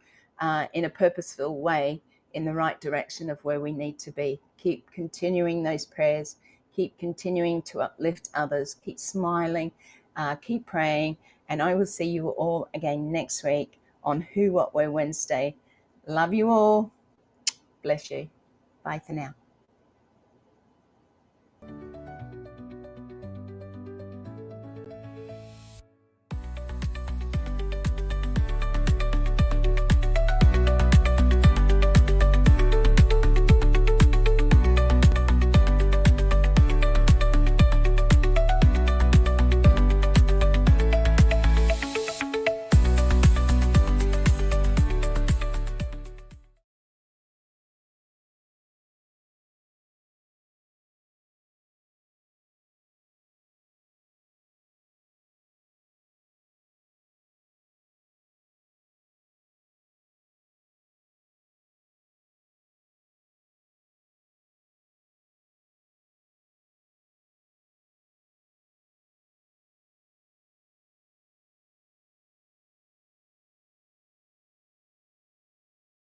in a purposeful way in the right direction of where we need to be. Keep continuing those prayers. Keep continuing to uplift others. Keep smiling. Keep praying. And I will see you all again next week on Who, What, Where Wednesday. Love you all. Bless you. Bye for now.